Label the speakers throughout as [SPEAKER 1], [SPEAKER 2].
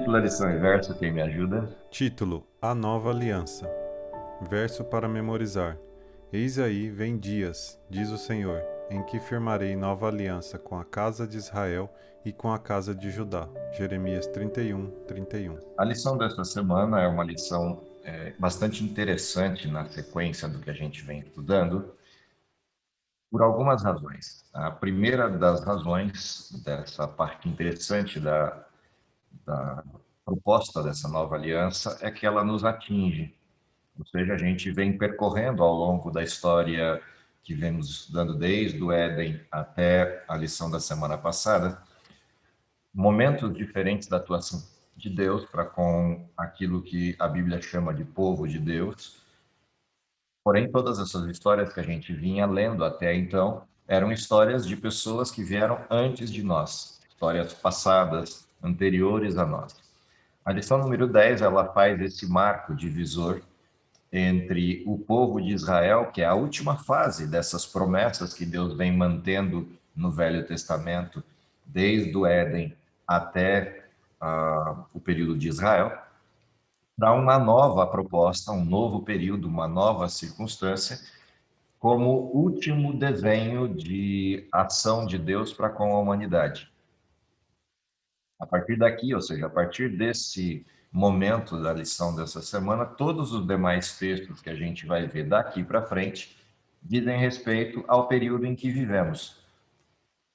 [SPEAKER 1] Título, lição e verso, quem me ajuda?
[SPEAKER 2] Título: A Nova Aliança. Verso para memorizar. Eis aí vem dias, diz o Senhor, em que firmarei nova aliança com a casa de Israel e com a casa de Judá. Jeremias 31:31.
[SPEAKER 1] A lição desta semana é uma lição bastante interessante na sequência do que a gente vem estudando, por algumas razões. A primeira das razões dessa parte interessante da proposta dessa nova aliança é que ela nos atinge. Ou seja, a gente vem percorrendo ao longo da história que vemos estudando desde o Éden até a lição da semana passada, momentos diferentes da atuação de Deus para com aquilo que a Bíblia chama de povo de Deus. Porém, todas essas histórias que a gente vinha lendo até então eram histórias de pessoas que vieram antes de nós, histórias passadas, anteriores a nós. A lição número 10, ela faz esse marco divisor entre o povo de Israel, que é a última fase dessas promessas que Deus vem mantendo no Velho Testamento, desde o Éden até o período de Israel, para uma nova proposta, um novo período, uma nova circunstância, como último desenho de ação de Deus para com a humanidade. A partir daqui, ou seja, a partir desse momento da lição dessa semana, todos os demais textos que a gente vai ver daqui para frente dizem respeito ao período em que vivemos.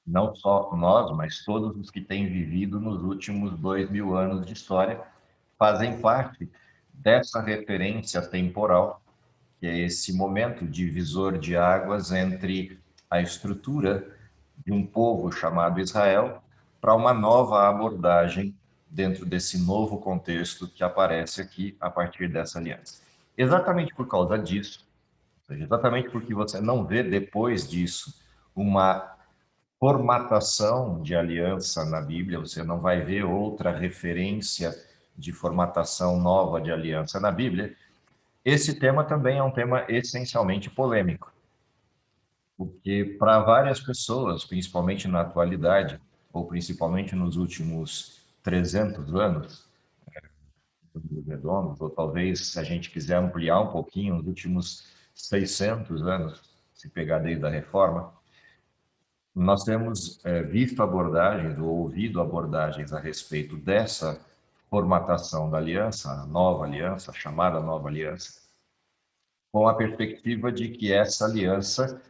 [SPEAKER 1] Não só nós, mas todos os que têm vivido nos últimos 2000 anos de história fazem parte dessa referência temporal, que é esse momento divisor de águas entre a estrutura de um povo chamado Israel para uma nova abordagem dentro desse novo contexto que aparece aqui a partir dessa aliança. Exatamente por causa disso, ou seja, exatamente porque você não vê depois disso uma formatação de aliança na Bíblia, você não vai ver outra referência de formatação nova de aliança na Bíblia. Esse tema também é um tema essencialmente polêmico, porque para várias pessoas, principalmente na atualidade, ou principalmente nos últimos 300 anos, redondos, ou talvez, se a gente quiser ampliar um pouquinho, nos últimos 600 anos, se pegar desde a Reforma, nós temos visto abordagens ou ouvido abordagens a respeito dessa formatação da aliança, a nova aliança, a chamada nova aliança, com a perspectiva de que essa aliança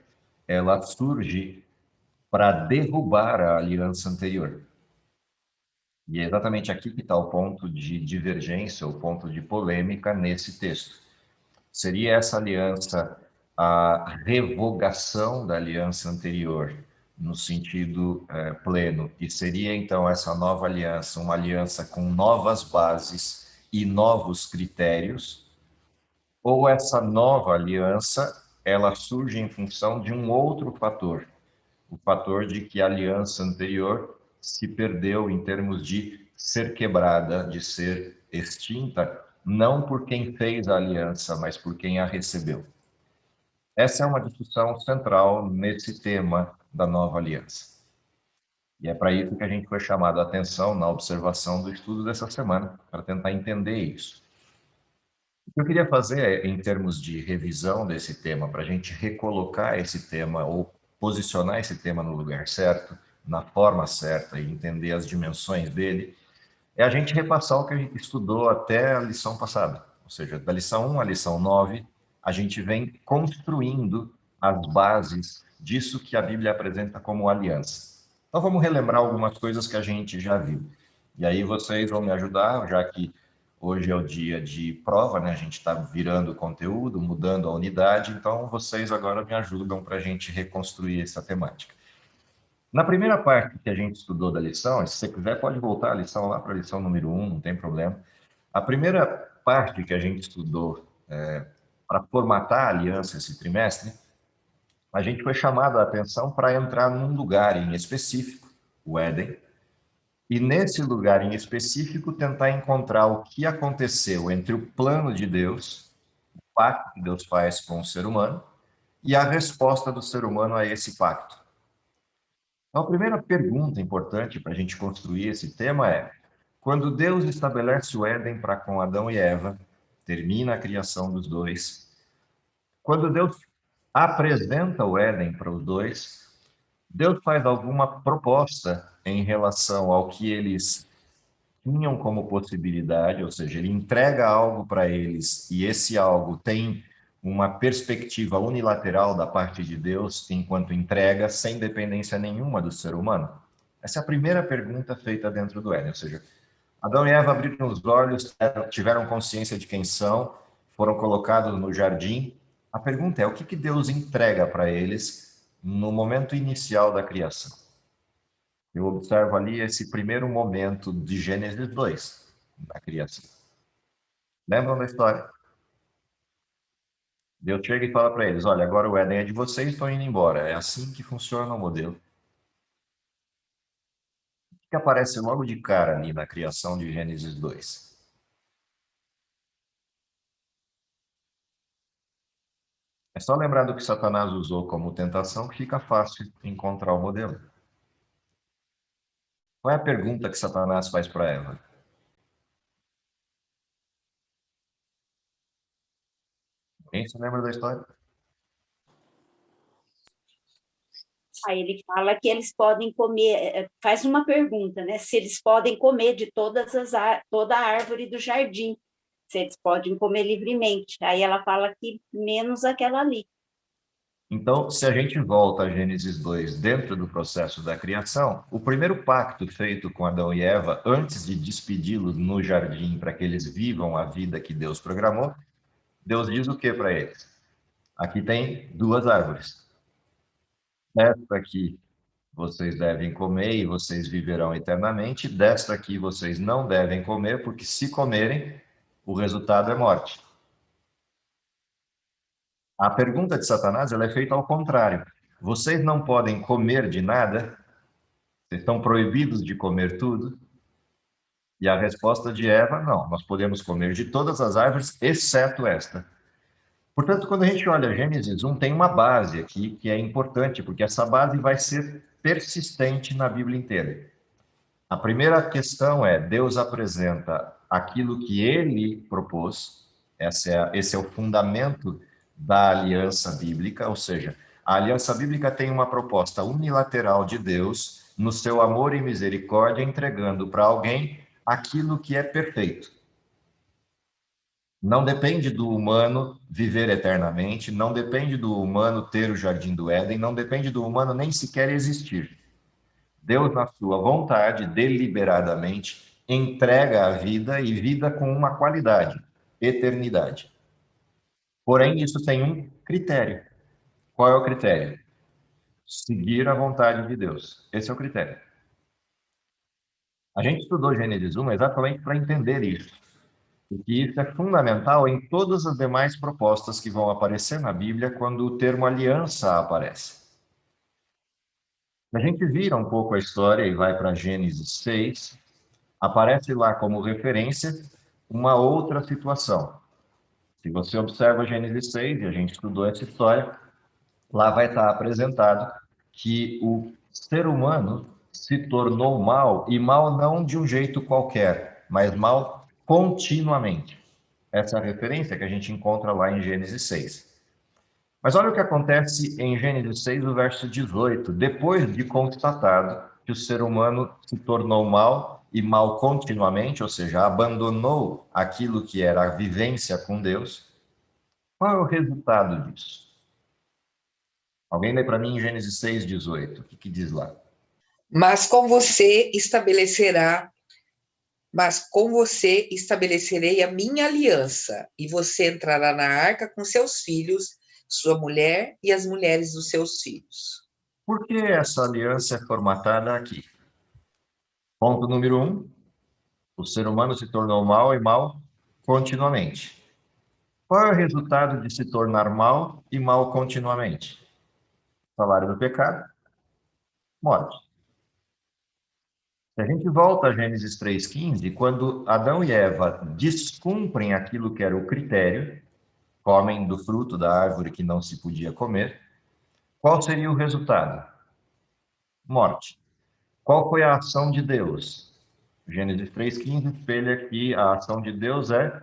[SPEAKER 1] ela surge para derrubar a aliança anterior. E é exatamente aqui que está o ponto de divergência, o ponto de polêmica nesse texto. Seria essa aliança a revogação da aliança anterior, no sentido pleno, e seria então essa nova aliança uma aliança com novas bases e novos critérios, ou essa nova aliança ela surge em função de um outro fator, o fator de que a aliança anterior se perdeu em termos de ser quebrada, de ser extinta, não por quem fez a aliança, mas por quem a recebeu. Essa é uma discussão central nesse tema da nova aliança. E é para isso que a gente foi chamado a atenção na observação do estudo dessa semana, para tentar entender isso. O que eu queria fazer, em termos de revisão desse tema, para a gente recolocar esse tema ou posicionar esse tema no lugar certo, na forma certa e entender as dimensões dele, é a gente repassar o que a gente estudou até a lição passada. Ou seja, da lição 1 à lição 9, a gente vem construindo as bases disso que a Bíblia apresenta como aliança. Então vamos relembrar algumas coisas que a gente já viu. E aí vocês vão me ajudar, já que hoje é o dia de prova, né? A gente está virando o conteúdo, mudando a unidade, então vocês agora me ajudam para a gente reconstruir essa temática. Na primeira parte que a gente estudou da lição, se você quiser pode voltar a lição lá para a lição número 1, não tem problema. A primeira parte que a gente estudou para formatar a aliança esse trimestre, a gente foi chamado a atenção para entrar num lugar em específico, o Éden, e nesse lugar em específico tentar encontrar o que aconteceu entre o plano de Deus, o pacto que Deus faz com o ser humano, e a resposta do ser humano a esse pacto. Então, a primeira pergunta importante para a gente construir esse tema é: Quando Deus estabelece o Éden para com Adão e Eva, termina a criação dos dois. Quando Deus apresenta o Éden para os dois, Deus faz alguma proposta em relação ao que eles tinham como possibilidade, ou seja, ele entrega algo para eles e esse algo tem uma perspectiva unilateral da parte de Deus enquanto entrega, sem dependência nenhuma do ser humano? Essa é a primeira pergunta feita dentro do Éden, ou seja, Adão e Eva abriram os olhos, tiveram consciência de quem são, foram colocados no jardim. A pergunta é, o que Deus entrega para eles no momento inicial da criação? Eu observo ali esse primeiro momento de Gênesis 2, da criação. Lembram da história? Deus chega e fala para eles, olha, agora o Éden é de vocês, estão indo embora. É assim que funciona o modelo. O que aparece logo de cara ali na criação de Gênesis 2? É só lembrar do que Satanás usou como tentação que fica fácil encontrar o modelo. Qual é a pergunta que Satanás faz para Eva? Quem se lembra da história?
[SPEAKER 3] Aí ele fala que eles podem comer, faz uma pergunta, né? Se eles podem comer de toda a árvore do jardim, se eles podem comer livremente. Aí ela fala que menos aquela ali.
[SPEAKER 1] Então, se a gente volta a Gênesis 2 dentro do processo da criação, o primeiro pacto feito com Adão e Eva, antes de despedi-los no jardim para que eles vivam a vida que Deus programou, Deus diz o que para eles? Aqui tem duas árvores. Esta aqui vocês devem comer e vocês viverão eternamente. Desta aqui vocês não devem comer, porque se comerem, o resultado é morte. A pergunta de Satanás ela é feita ao contrário. Vocês não podem comer de nada? Vocês estão proibidos de comer tudo? E a resposta de Eva, não, nós podemos comer de todas as árvores, exceto esta. Portanto, quando a gente olha Gênesis 1, tem uma base aqui que é importante, porque essa base vai ser persistente na Bíblia inteira. A primeira questão é, Deus apresenta aquilo que ele propôs, esse é o fundamento da aliança bíblica, ou seja, a aliança bíblica tem uma proposta unilateral de Deus, no seu amor e misericórdia, entregando para alguém aquilo que é perfeito. Não depende do humano viver eternamente, não depende do humano ter o jardim do Éden, não depende do humano nem sequer existir. Deus, na sua vontade, deliberadamente, entrega a vida e vida com uma qualidade, eternidade. Porém, isso tem um critério. Qual é o critério? Seguir a vontade de Deus. Esse é o critério. A gente estudou Gênesis 1 exatamente para entender isso. Porque isso é fundamental em todas as demais propostas que vão aparecer na Bíblia quando o termo aliança aparece. A gente vira um pouco a história e vai para Gênesis 6, aparece lá como referência uma outra situação. Se você observa Gênesis 6, e a gente estudou essa história, lá vai estar apresentado que o ser humano se tornou mal, e mal não de um jeito qualquer, mas mal continuamente. Essa é a referência que a gente encontra lá em Gênesis 6. Mas olha o que acontece em Gênesis 6, o verso 18. Depois de constatado que o ser humano se tornou mal e mal continuamente, ou seja, abandonou aquilo que era a vivência com Deus, qual é o resultado disso? Alguém lê para mim em Gênesis 6, 18. O que diz lá?
[SPEAKER 4] Mas com você estabelecerei a minha aliança, e você entrará na arca com seus filhos, sua mulher e as mulheres dos seus filhos.
[SPEAKER 1] Por que essa aliança é formatada aqui? Ponto número 1. O ser humano se tornou mal e mal continuamente. Qual é o resultado de se tornar mal e mal continuamente? Salário do pecado? Morte. Se a gente volta a Gênesis 3,15, quando Adão e Eva descumprem aquilo que era o critério, comem do fruto da árvore que não se podia comer, qual seria o resultado? Morte. Qual foi a ação de Deus? Gênesis 3,15 espelha que a ação de Deus é: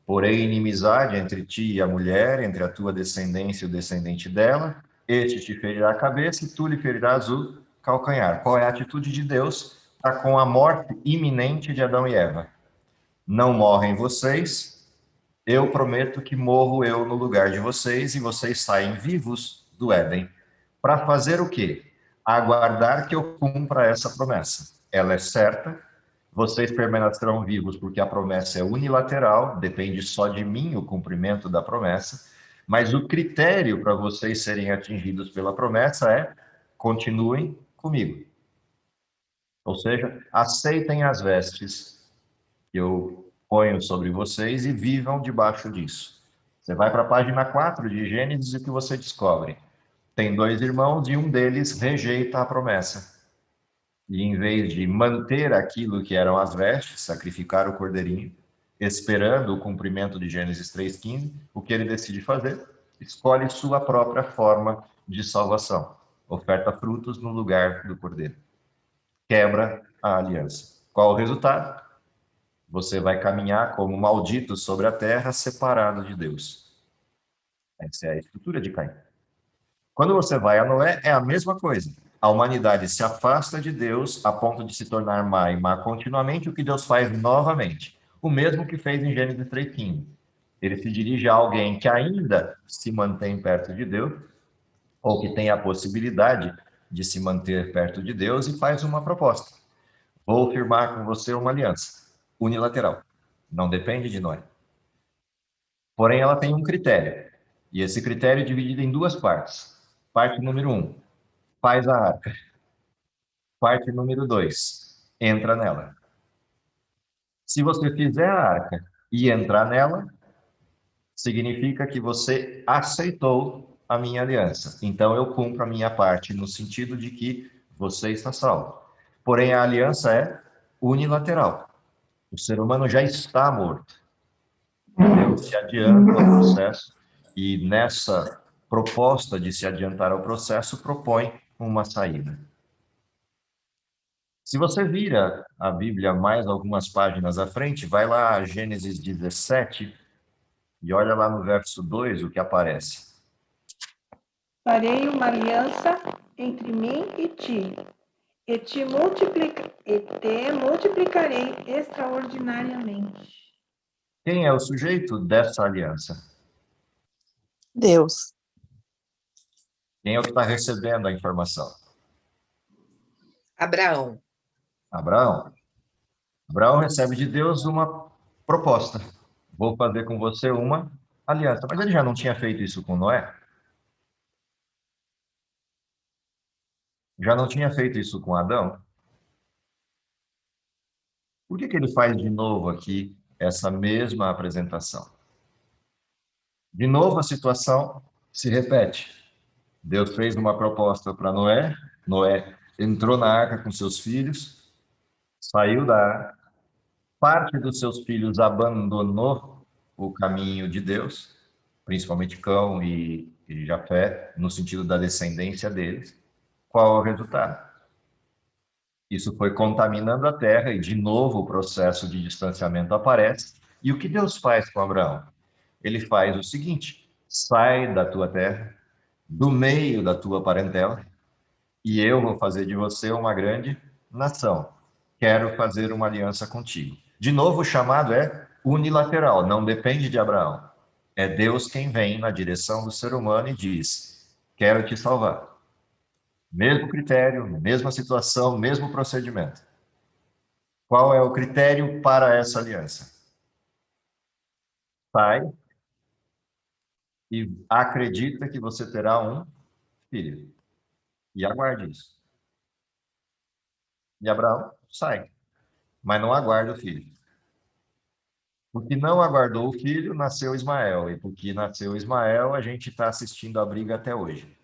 [SPEAKER 1] porém, inimizade entre ti e a mulher, entre a tua descendência e o descendente dela, este te ferirá a cabeça e tu lhe ferirás o calcanhar. Qual é a atitude de Deus para com a morte iminente de Adão e Eva? Não morrem vocês, eu prometo que morro eu no lugar de vocês e vocês saem vivos do Éden. Para fazer o quê? Aguardar que eu cumpra essa promessa. Ela é certa, vocês permanecerão vivos porque a promessa é unilateral, depende só de mim o cumprimento da promessa, mas o critério para vocês serem atingidos pela promessa é: continuem comigo. Ou seja, aceitem as vestes que eu ponho sobre vocês e vivam debaixo disso. Você vai para a página 4 de Gênesis e o que você descobre? Tem 2 irmãos e um deles rejeita a promessa. E em vez de manter aquilo que eram as vestes, sacrificar o cordeirinho, esperando o cumprimento de Gênesis 3,15, o que ele decide fazer? Escolhe sua própria forma de salvação. Oferta frutos no lugar do cordeiro. Quebra a aliança. Qual o resultado? Você vai caminhar como maldito sobre a terra, separado de Deus. Essa é a estrutura de Caim. Quando você vai a Noé, é a mesma coisa. A humanidade se afasta de Deus a ponto de se tornar má e má continuamente, o que Deus faz novamente. O mesmo que fez em Gênesis 3,15. Ele se dirige a alguém que ainda se mantém perto de Deus, ou que tem a possibilidade de se manter perto de Deus, e faz uma proposta. Vou firmar com você uma aliança unilateral. Não depende de Noé. Porém, ela tem um critério. E esse critério é dividido em 2 partes. Parte número 1, faz a arca. Parte número 2, entra nela. Se você fizer a arca e entrar nela, significa que você aceitou a minha aliança. Então, eu cumpro a minha parte, no sentido de que você está salvo. Porém, a aliança é unilateral. O ser humano já está morto. Deus se adianta ao processo e, nessa proposta de se adiantar ao processo, propõe uma saída. Se você vira a Bíblia mais algumas páginas à frente, vai lá a Gênesis 17 e olha lá no verso 2 o que aparece.
[SPEAKER 5] Farei uma aliança entre mim e ti, e te multiplicarei extraordinariamente.
[SPEAKER 1] Quem é o sujeito dessa aliança?
[SPEAKER 6] Deus.
[SPEAKER 1] Quem é o que está recebendo a informação?
[SPEAKER 4] Abraão.
[SPEAKER 1] Abraão. Abraão recebe de Deus uma proposta. Vou fazer com você uma aliança. Mas ele já não tinha feito isso com Noé? Já não tinha feito isso com Adão? Por que ele faz de novo aqui essa mesma apresentação? De novo a situação se repete. Deus fez uma proposta para Noé, Noé entrou na arca com seus filhos, saiu da arca, parte dos seus filhos abandonou o caminho de Deus, principalmente Cão e Jafé, no sentido da descendência deles. Qual é o resultado? Isso foi contaminando a terra e, de novo, o processo de distanciamento aparece. E o que Deus faz com Abraão? Ele faz o seguinte: sai da tua terra, do meio da tua parentela, e eu vou fazer de você uma grande nação. Quero fazer uma aliança contigo. De novo, o chamado é unilateral, não depende de Abraão. É Deus quem vem na direção do ser humano e diz: quero te salvar. Mesmo critério, mesma situação, mesmo procedimento. Qual é o critério para essa aliança? Sai e acredita que você terá um filho. E aguarde isso. E Abraão sai, mas não aguarda o filho. Porque não aguardou o filho, nasceu Ismael. E porque nasceu Ismael, a gente está assistindo a briga até hoje.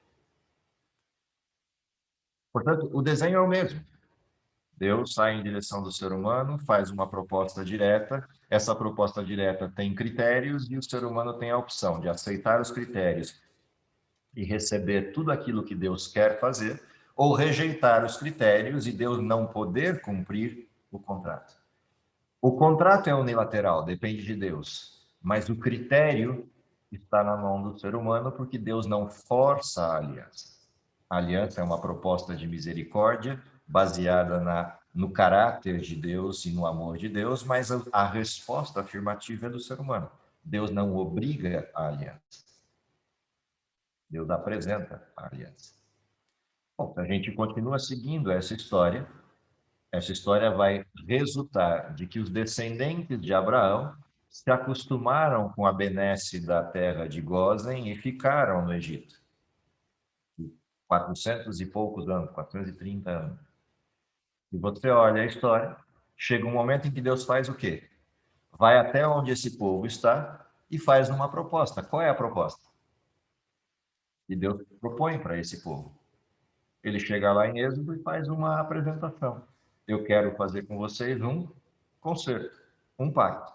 [SPEAKER 1] Portanto, o desenho é o mesmo. Deus sai em direção do ser humano, faz uma proposta direta. Essa proposta direta tem critérios e o ser humano tem a opção de aceitar os critérios e receber tudo aquilo que Deus quer fazer, ou rejeitar os critérios e Deus não poder cumprir o contrato. O contrato é unilateral, depende de Deus, mas o critério está na mão do ser humano, porque Deus não força a aliança. A aliança é uma proposta de misericórdia baseada no caráter de Deus e no amor de Deus, mas a resposta afirmativa é do ser humano. Deus não obriga a aliança. Deus apresenta a aliança. Bom, a gente continua seguindo essa história vai resultar de que os descendentes de Abraão se acostumaram com a benesse da terra de Gósen e ficaram no Egito. 400 e poucos anos, 430 anos. E você olha a história, chega um momento em que Deus faz o quê? Vai até onde esse povo está e faz uma proposta. Qual é a proposta? E Deus propõe para esse povo. Ele chega lá em Êxodo e faz uma apresentação. Eu quero fazer com vocês um concerto, um pacto.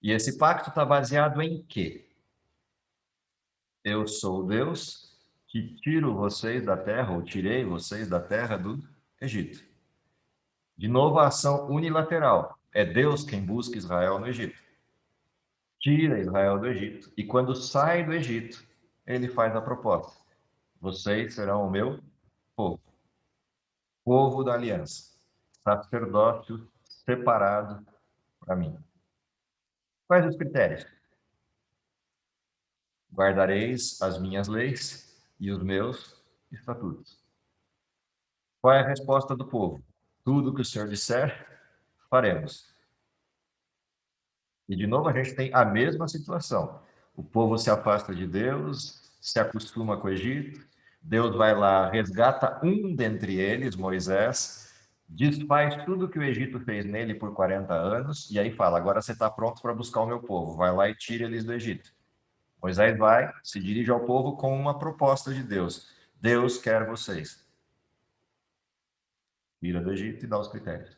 [SPEAKER 1] E esse pacto está baseado em quê? Eu sou Deus que tiro vocês da terra, ou tirei vocês da terra do Egito. De novo, a ação unilateral. É Deus quem busca Israel no Egito. Tira Israel do Egito. E quando sai do Egito, ele faz a proposta. Vocês serão o meu povo. Povo da aliança. Sacerdócio separado para mim. Quais os critérios? Guardareis as minhas leis e os meus estatutos. Qual é a resposta do povo? Tudo que o Senhor disser, faremos. E, de novo, a gente tem a mesma situação. O povo se afasta de Deus, se acostuma com o Egito, Deus vai lá, resgata um dentre eles, Moisés, desfaz tudo que o Egito fez nele por 40 anos, e aí fala, agora você está pronto para buscar o meu povo, vai lá e tira eles do Egito. Moisés vai, se dirige ao povo com uma proposta de Deus. Deus quer vocês. Tira do Egito e dá os critérios.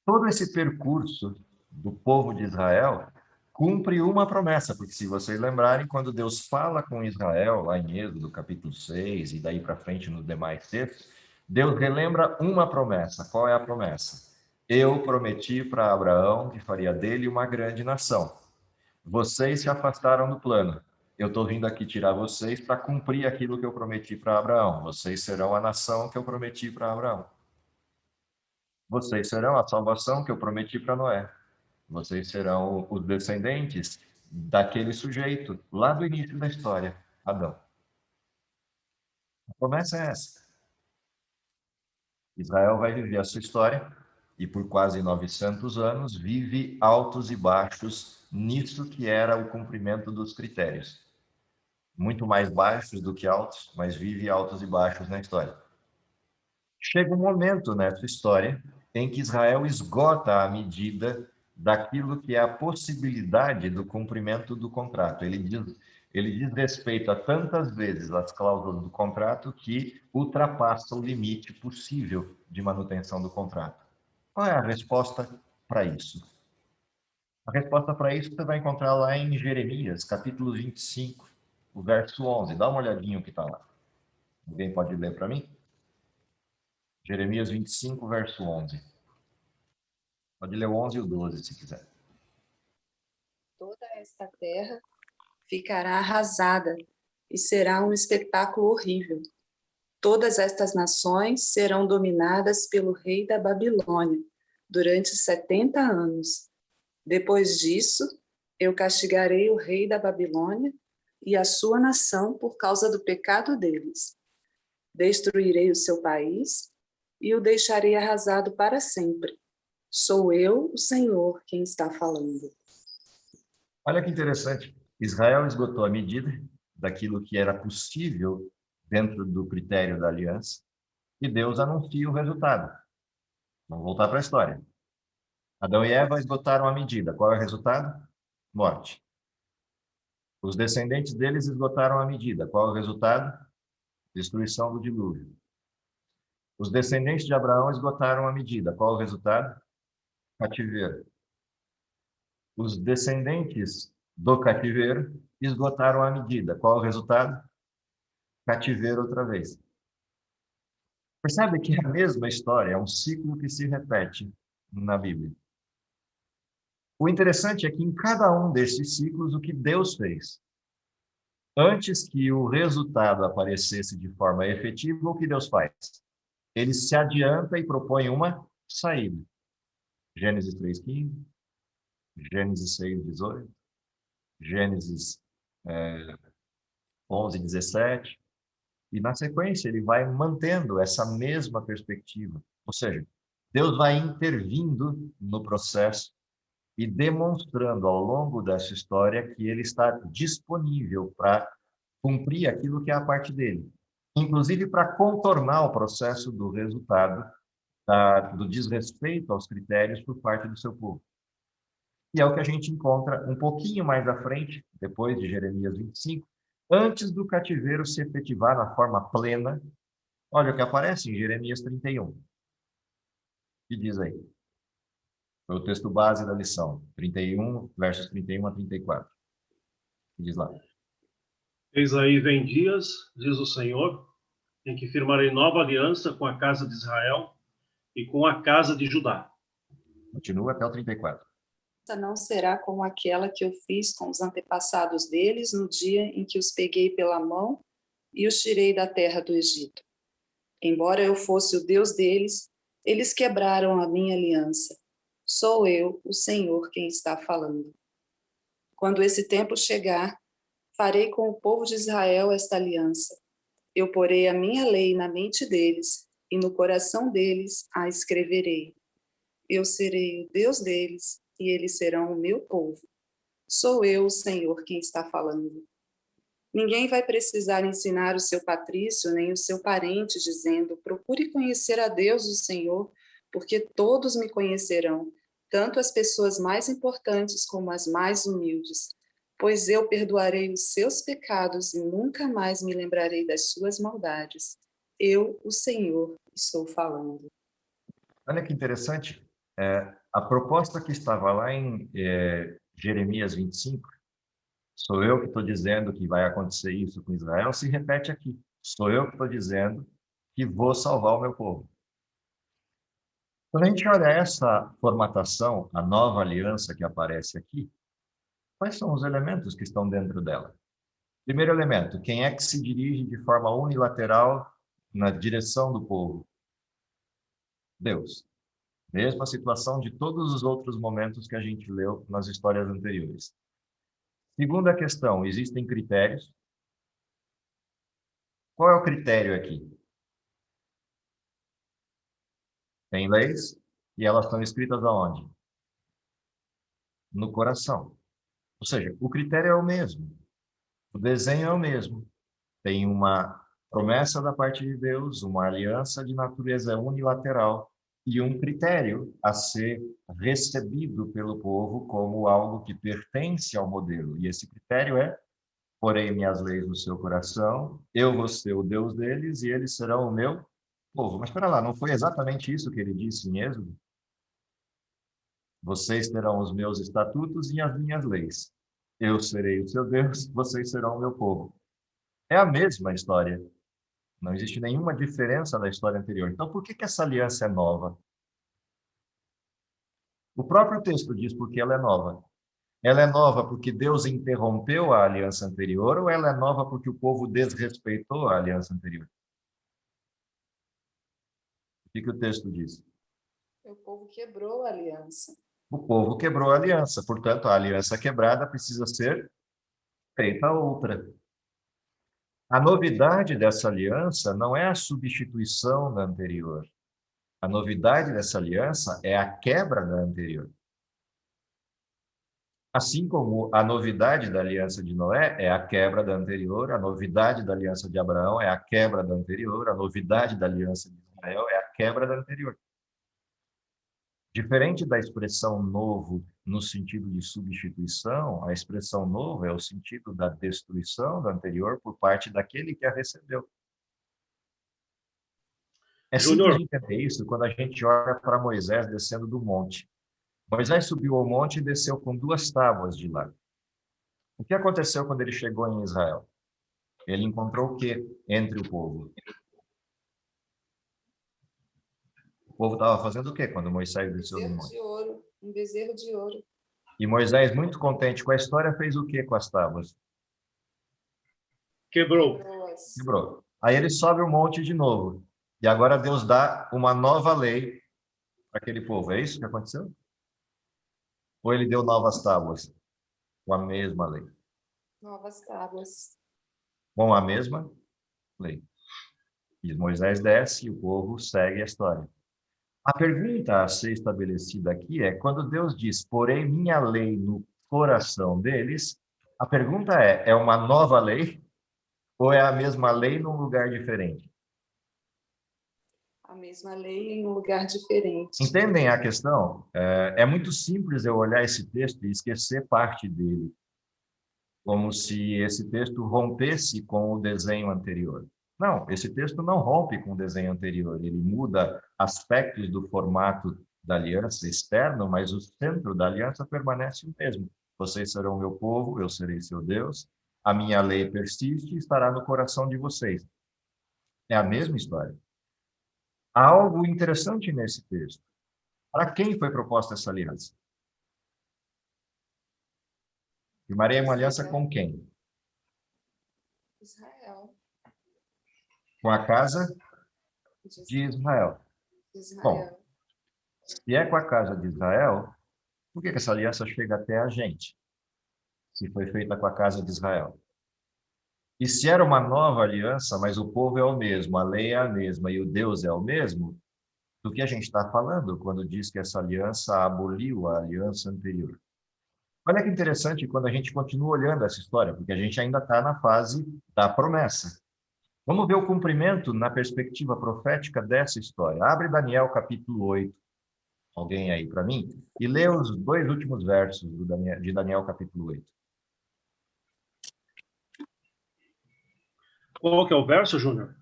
[SPEAKER 1] Todo esse percurso do povo de Israel cumpre uma promessa, porque se vocês lembrarem, quando Deus fala com Israel, lá em Êxodo, capítulo 6, e daí para frente nos demais textos, Deus relembra uma promessa. Qual é a promessa? Eu prometi para Abraão que faria dele uma grande nação. Vocês se afastaram do plano. Eu estou vindo aqui tirar vocês para cumprir aquilo que eu prometi para Abraão. Vocês serão a nação que eu prometi para Abraão. Vocês serão a salvação que eu prometi para Noé. Vocês serão os descendentes daquele sujeito, lá do início da história, Adão. A promessa é essa. Israel vai viver a sua história e por quase 900 anos vive altos e baixos nisso que era o cumprimento dos critérios. Muito mais baixos do que altos, mas vive altos e baixos na história. Chega um momento nessa história em que Israel esgota a medida daquilo que é a possibilidade do cumprimento do contrato. Ele diz respeito a tantas vezes as cláusulas do contrato que ultrapassa o limite possível de manutenção do contrato. Qual é a resposta para isso? A resposta para isso você vai encontrar lá em Jeremias, capítulo 25, o verso 11. Dá uma olhadinha o que está lá. Alguém pode ler para mim? Jeremias 25, verso 11. Pode ler o 11 e o 12, se quiser.
[SPEAKER 6] Toda esta terra ficará arrasada e será um espetáculo horrível. Todas estas nações serão dominadas pelo rei da Babilônia durante 70 anos. Depois disso, eu castigarei o rei da Babilônia e a sua nação por causa do pecado deles. Destruirei o seu país e o deixarei arrasado para sempre. Sou eu, o Senhor, quem está falando.
[SPEAKER 1] Olha que interessante. Israel esgotou a medida daquilo que era possível dentro do critério da aliança e Deus anuncia o resultado. Vamos voltar para a história. Adão e Eva esgotaram a medida. Qual é o resultado? Morte. Os descendentes deles esgotaram a medida. Qual é o resultado? Destruição do dilúvio. Os descendentes de Abraão esgotaram a medida. Qual é o resultado? Cativeiro. Os descendentes do cativeiro esgotaram a medida. Qual é o resultado? Cativeiro outra vez. Percebe que é a mesma história, é um ciclo que se repete na Bíblia. O interessante é que em cada um desses ciclos, o que Deus fez? Antes que o resultado aparecesse de forma efetiva, o que Deus faz? Ele se adianta e propõe uma saída. Gênesis 3:15, Gênesis 6:18, Gênesis 11:17, e na sequência ele vai mantendo essa mesma perspectiva. Ou seja, Deus vai intervindo no processo e demonstrando ao longo dessa história que ele está disponível para cumprir aquilo que é a parte dele, inclusive para contornar o processo do resultado do desrespeito aos critérios por parte do seu povo. E é o que a gente encontra um pouquinho mais à frente, depois de Jeremias 25, antes do cativeiro se efetivar na forma plena. Olha o que aparece em Jeremias 31. Que diz aí? Foi o texto base da lição, 31, versos 31 a 34. Que diz lá?
[SPEAKER 7] Eis aí vem dias, diz o Senhor, em que firmarei nova aliança com a casa de Israel e com a casa de Judá.
[SPEAKER 1] Continua até o 34.
[SPEAKER 6] Esta não será como aquela que eu fiz com os antepassados deles no dia em que os peguei pela mão e os tirei da terra do Egito. Embora eu fosse o Deus deles, eles quebraram a minha aliança. Sou eu, o Senhor, quem está falando. Quando esse tempo chegar, farei com o povo de Israel esta aliança. Eu porei a minha lei na mente deles e no coração deles a escreverei. Eu serei o Deus deles e eles serão o meu povo. Sou eu, o Senhor, quem está falando. Ninguém vai precisar ensinar o seu patrício nem o seu parente, dizendo: procure conhecer a Deus, o Senhor, porque todos me conhecerão, tanto as pessoas mais importantes como as mais humildes. Pois eu perdoarei os seus pecados e nunca mais me lembrarei das suas maldades. Eu, o Senhor, estou falando.
[SPEAKER 1] Olha que interessante. A proposta que estava lá em Jeremias 25, sou eu que estou dizendo que vai acontecer isso com Israel, se repete aqui. Sou eu que estou dizendo que vou salvar o meu povo. Quando a gente olha essa formatação, a nova aliança que aparece aqui, quais são os elementos que estão dentro dela? Primeiro elemento, quem é que se dirige de forma unilateral na direção do povo? Deus. Mesma situação de todos os outros momentos que a gente leu nas histórias anteriores. Segunda questão, existem critérios. Qual é o critério aqui? Tem leis e elas estão escritas aonde? No coração. Ou seja, o critério é o mesmo. O desenho é o mesmo. Tem uma promessa da parte de Deus, uma aliança de natureza unilateral e um critério a ser recebido pelo povo como algo que pertence ao modelo. E esse critério é: porei minhas leis no seu coração, eu vou ser o Deus deles e eles serão o meu povo. Mas espera lá, não foi exatamente isso que ele disse em Êxodo? Vocês terão os meus estatutos e as minhas leis. Eu serei o seu Deus, vocês serão o meu povo. É a mesma história. Não existe nenhuma diferença da história anterior. Então, por que essa aliança é nova? O próprio texto diz por que ela é nova. Ela é nova porque Deus interrompeu a aliança anterior ou ela é nova porque o povo desrespeitou a aliança anterior? O que o texto diz?
[SPEAKER 6] O povo quebrou a aliança.
[SPEAKER 1] O povo quebrou a aliança, portanto, a aliança quebrada precisa ser feita outra. A novidade dessa aliança não é a substituição da anterior. A novidade dessa aliança é a quebra da anterior. Assim como a novidade da aliança de Noé é a quebra da anterior, a novidade da aliança de Abraão é a quebra da anterior, a novidade da aliança de Israel é a quebra da anterior. Diferente da expressão novo no sentido de substituição, a expressão novo é o sentido da destruição da anterior por parte daquele que a recebeu. É simples de entender isso quando a gente olha para Moisés descendo do monte. Moisés subiu ao monte e desceu com 2 tábuas de lá. O que aconteceu quando ele chegou em Israel? Ele encontrou o quê entre o povo? povo estava fazendo o quê quando Moisés desceu do
[SPEAKER 6] Bezerro
[SPEAKER 1] monte?
[SPEAKER 6] de ouro, um bezerro de ouro.
[SPEAKER 1] E Moisés, muito contente com a história, fez o quê com as tábuas?
[SPEAKER 7] Quebrou.
[SPEAKER 6] Quebrou-as.
[SPEAKER 1] Quebrou. Aí ele sobe o monte de novo. E agora Deus dá uma nova lei para aquele povo. É isso que aconteceu? Ou ele deu novas tábuas com a mesma lei?
[SPEAKER 6] Novas tábuas.
[SPEAKER 1] Com a mesma lei. E Moisés desce e o povo segue a história. A pergunta a ser estabelecida aqui é, quando Deus diz, porém minha lei no coração deles, a pergunta é uma nova lei ou é a mesma lei num lugar diferente?
[SPEAKER 6] A mesma lei em um lugar diferente.
[SPEAKER 1] Entendem a questão? É muito simples eu olhar esse texto e esquecer parte dele, como se esse texto rompesse com o desenho anterior. Não, esse texto não rompe com o desenho anterior, ele muda aspectos do formato da aliança externo, mas o centro da aliança permanece o mesmo. Vocês serão meu povo, eu serei seu Deus, a minha lei persiste e estará no coração de vocês. É a mesma história. Há algo interessante nesse texto. Para quem foi proposta essa aliança? Firmarei uma aliança com quem?
[SPEAKER 6] Israel.
[SPEAKER 1] Com a casa de Israel. Bom, se é com a casa de Israel, por que essa aliança chega até a gente? Se foi feita com a casa de Israel. E se era uma nova aliança, mas o povo é o mesmo, a lei é a mesma e o Deus é o mesmo, do que a gente está falando quando diz que essa aliança aboliu a aliança anterior? Olha que interessante quando a gente continua olhando essa história, porque a gente ainda está na fase da promessa. Vamos ver o cumprimento na perspectiva profética dessa história. Abre Daniel capítulo 8, alguém aí para mim, e lê os 2 últimos versos de Daniel capítulo 8.
[SPEAKER 7] Qual que é o verso, Júnior?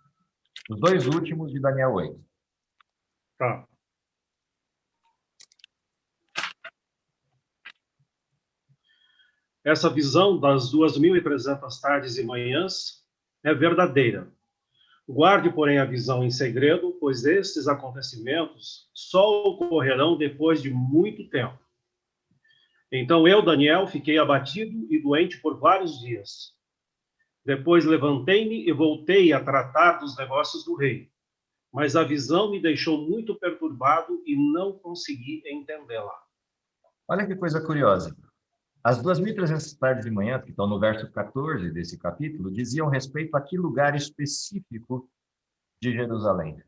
[SPEAKER 1] Os 2 últimos de Daniel 8.
[SPEAKER 7] Tá. Essa visão das 2.300 tardes e manhãs é verdadeira. Guarde, porém, a visão em segredo, pois estes acontecimentos só ocorrerão depois de muito tempo. Então eu, Daniel, fiquei abatido e doente por vários dias. Depois levantei-me e voltei a tratar dos negócios do rei. Mas a visão me deixou muito perturbado e não consegui entendê-la.
[SPEAKER 1] Olha que coisa curiosa. As 2.300 tardes de manhã, que estão no verso 14 desse capítulo, diziam respeito a que lugar específico de Jerusalém?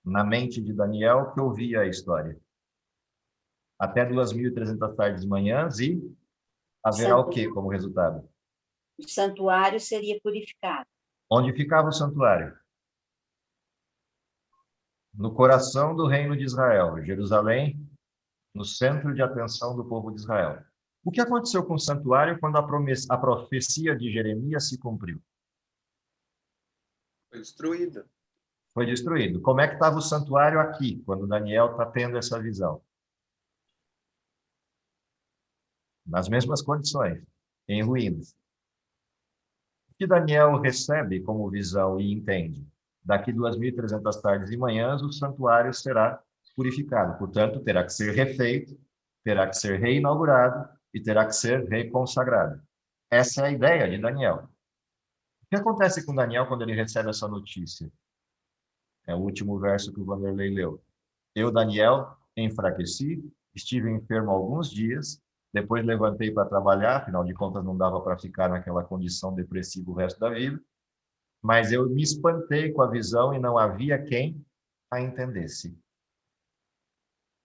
[SPEAKER 1] Na mente de Daniel, que ouvia a história. Até 2.300 tardes de manhã e haverá o quê como resultado?
[SPEAKER 3] O santuário seria purificado.
[SPEAKER 1] Onde ficava o santuário? No coração do reino de Israel, Jerusalém, no centro de atenção do povo de Israel. O que aconteceu com o santuário quando a profecia de Jeremias se cumpriu?
[SPEAKER 8] Foi destruída.
[SPEAKER 1] Foi destruído. Como é que estava o santuário aqui, quando Daniel está tendo essa visão? Nas mesmas condições, em ruínas. O que Daniel recebe como visão e entende? Daqui 2.300 tardes e manhãs, o santuário será purificado. Portanto, terá que ser refeito, terá que ser reinaugurado e terá que ser reconsagrado. Essa é a ideia de Daniel. O que acontece com Daniel quando ele recebe essa notícia? É o último verso que o Vanderlei leu. Eu, Daniel, enfraqueci, estive enfermo alguns dias, depois levantei para trabalhar, afinal de contas não dava para ficar naquela condição depressiva o resto da vida, mas eu me espantei com a visão e não havia quem a entendesse.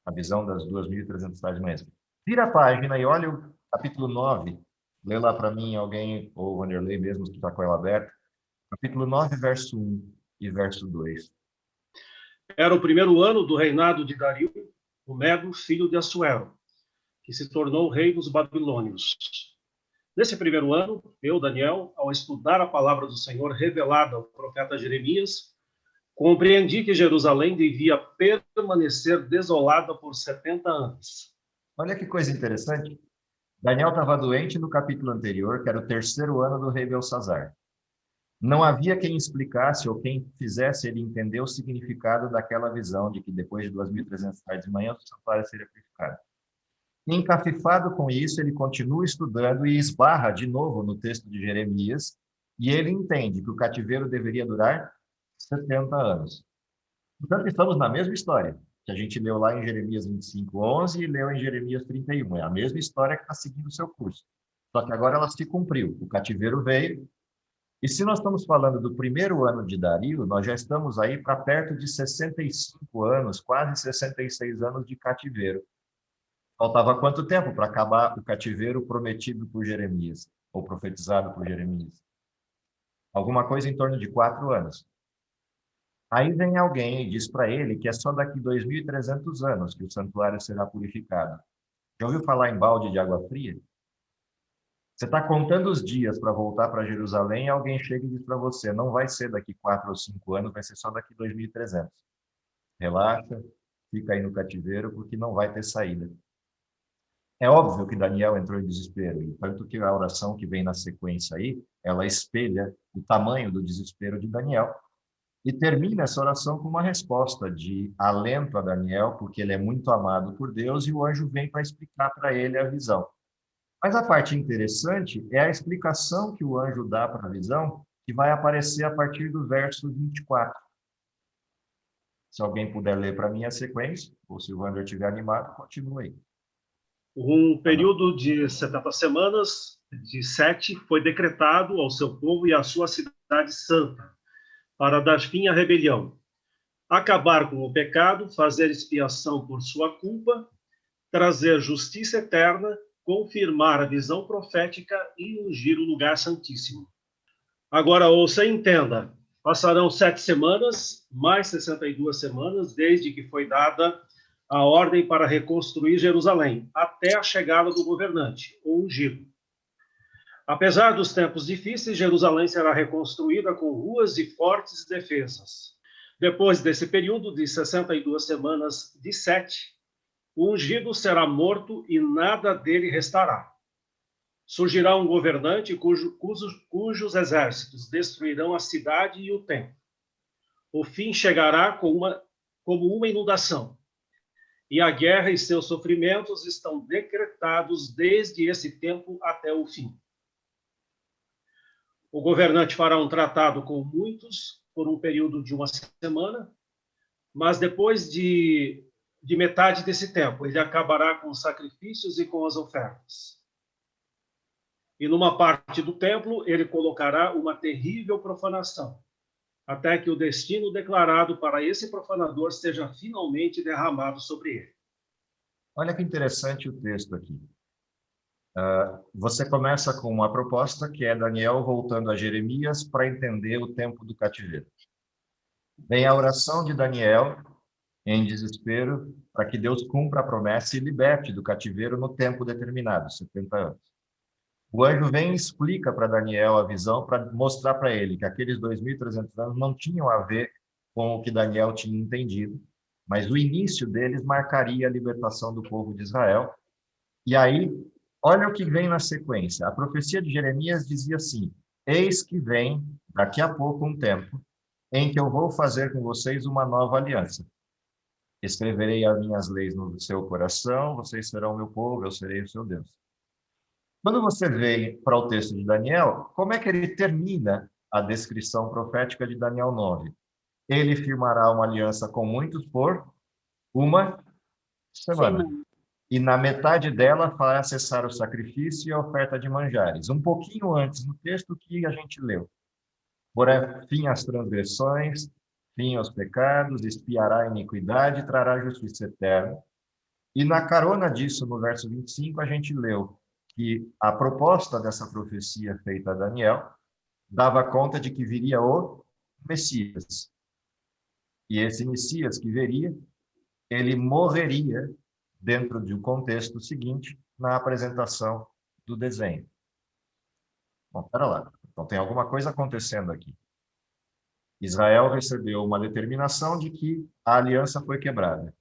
[SPEAKER 1] A visão das 2.300 páginas. Vira a página e olha o capítulo 9. Lê lá para mim alguém, ou o Vanderlei mesmo, que está com ela aberta. Capítulo 9, verso 1 e verso 2.
[SPEAKER 7] Era o primeiro ano do reinado de Dario, o Medo, filho de Assuero, que se tornou rei dos babilônios. Nesse primeiro ano, eu, Daniel, ao estudar a palavra do Senhor revelada ao profeta Jeremias, compreendi que Jerusalém devia permanecer desolada por 70 anos.
[SPEAKER 1] Olha que coisa interessante. Daniel estava doente no capítulo anterior, que era o terceiro ano do rei Belsazar. Não havia quem explicasse ou quem fizesse ele entender o significado daquela visão de que depois de 2.300 tardes de manhã o santuário seria purificado. Encafifado com isso, ele continua estudando e esbarra de novo no texto de Jeremias, e ele entende que o cativeiro deveria durar 70 anos. Portanto, estamos na mesma história que a gente leu lá em Jeremias 25:11 e leu em Jeremias 31. É a mesma história que está seguindo o seu curso. Só que agora ela se cumpriu. O cativeiro veio. E se nós estamos falando do primeiro ano de Dario, nós já estamos aí para perto de 65 anos, quase 66 anos de cativeiro. Faltava quanto tempo para acabar o cativeiro prometido por Jeremias, ou profetizado por Jeremias? Alguma coisa em torno de 4 anos. Aí vem alguém e diz para ele que é só daqui 2.300 anos que o santuário será purificado. Já ouviu falar em balde de água fria? Você está contando os dias para voltar para Jerusalém e alguém chega e diz para você, não vai ser daqui 4 ou 5 anos, vai ser só daqui 2.300. Relaxa, fica aí no cativeiro, porque não vai ter saída. É óbvio que Daniel entrou em desespero, e tanto que a oração que vem na sequência aí, ela espelha o tamanho do desespero de Daniel, e termina essa oração com uma resposta de alento a Daniel, porque ele é muito amado por Deus, e o anjo vem para explicar para ele a visão. Mas a parte interessante é a explicação que o anjo dá para a visão, que vai aparecer a partir do verso 24. Se alguém puder ler para mim a sequência, ou se o Wander estiver animado, continue aí.
[SPEAKER 7] Um período de 70 semanas, de 7, foi decretado ao seu povo e à sua cidade santa, para dar fim à rebelião, acabar com o pecado, fazer expiação por sua culpa, trazer justiça eterna, confirmar a visão profética e ungir o lugar santíssimo. Agora ouça e entenda. Passarão 7 semanas, mais 62 semanas, desde que foi dada a ordem para reconstruir Jerusalém, até a chegada do governante, o ungido. Apesar dos tempos difíceis, Jerusalém será reconstruída com ruas e fortes defesas. Depois desse período de 62 semanas de 7, o ungido será morto e nada dele restará. Surgirá um governante cujos exércitos destruirão a cidade e o templo. O fim chegará como uma inundação. E a guerra e seus sofrimentos estão decretados desde esse tempo até o fim. O governante fará um tratado com muitos por um período de 1 semana, mas depois de metade desse tempo, ele acabará com os sacrifícios e com as ofertas. E numa parte do templo, ele colocará uma terrível profanação, até que o destino declarado para esse profanador seja finalmente derramado sobre ele.
[SPEAKER 1] Olha que interessante o texto aqui. Você começa com uma proposta que é Daniel voltando a Jeremias para entender o tempo do cativeiro. Vem a oração de Daniel em desespero para que Deus cumpra a promessa e liberte do cativeiro no tempo determinado, 70 anos. O anjo vem e explica para Daniel a visão para mostrar para ele que aqueles 2.300 anos não tinham a ver com o que Daniel tinha entendido, mas o início deles marcaria a libertação do povo de Israel. E aí, olha o que vem na sequência. A profecia de Jeremias dizia assim: eis que vem, daqui a pouco, um tempo, em que eu vou fazer com vocês uma nova aliança. Escreverei as minhas leis no seu coração, vocês serão meu povo, eu serei o seu Deus. Quando você vem para o texto de Daniel, como é que ele termina a descrição profética de Daniel 9? Ele firmará uma aliança com muitos por 1 semana. E na metade dela fará cessar o sacrifício e a oferta de manjares. Um pouquinho antes, no texto que a gente leu. Porém, fim às transgressões, fim aos pecados, expiará a iniquidade, trará justiça eterna. E na carona disso, no verso 25, a gente leu que a proposta dessa profecia feita a Daniel dava conta de que viria o Messias. E esse Messias que viria, ele morreria dentro de um contexto seguinte, na apresentação do desenho. Bom, espera lá. Então tem alguma coisa acontecendo aqui. Israel recebeu uma determinação de que a aliança foi quebrada.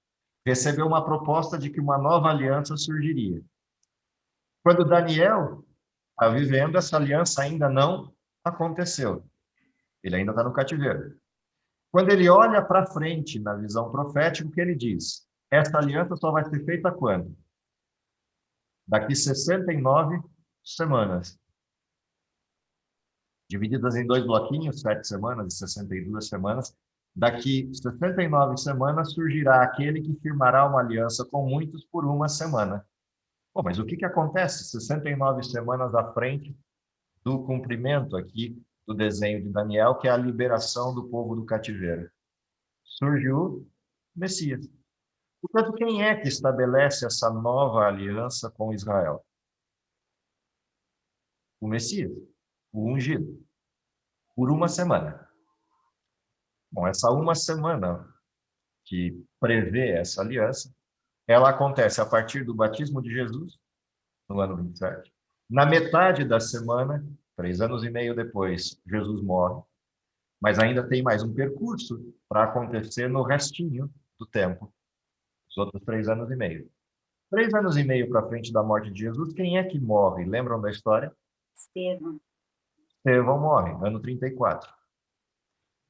[SPEAKER 1] Recebeu uma proposta de que uma nova aliança surgiria. Quando Daniel está vivendo, essa aliança ainda não aconteceu. Ele ainda está no cativeiro. Quando ele olha para frente na visão profética, o que ele diz? Essa aliança só vai ser feita quando? Daqui 69 semanas. Divididas em 2 bloquinhos, 7 semanas e 62 semanas. Daqui 69 semanas surgirá aquele que firmará uma aliança com muitos por 1 semana. Bom, mas o que acontece 69 semanas à frente do cumprimento aqui do desenho de Daniel, que é a liberação do povo do cativeiro? Surgiu o Messias. Portanto, quem é que estabelece essa nova aliança com Israel? O Messias, o ungido, por 1 semana. Bom, essa 1 semana que prevê essa aliança, ela acontece a partir do batismo de Jesus, no ano 27. Na metade da semana, 3 anos e meio depois, Jesus morre, mas ainda tem mais um percurso para acontecer no restinho do tempo, os outros 3 anos e meio. 3 anos e meio para frente da morte de Jesus, quem é que morre? Lembram da história?
[SPEAKER 3] Estevão.
[SPEAKER 1] Estevão morre, ano 34.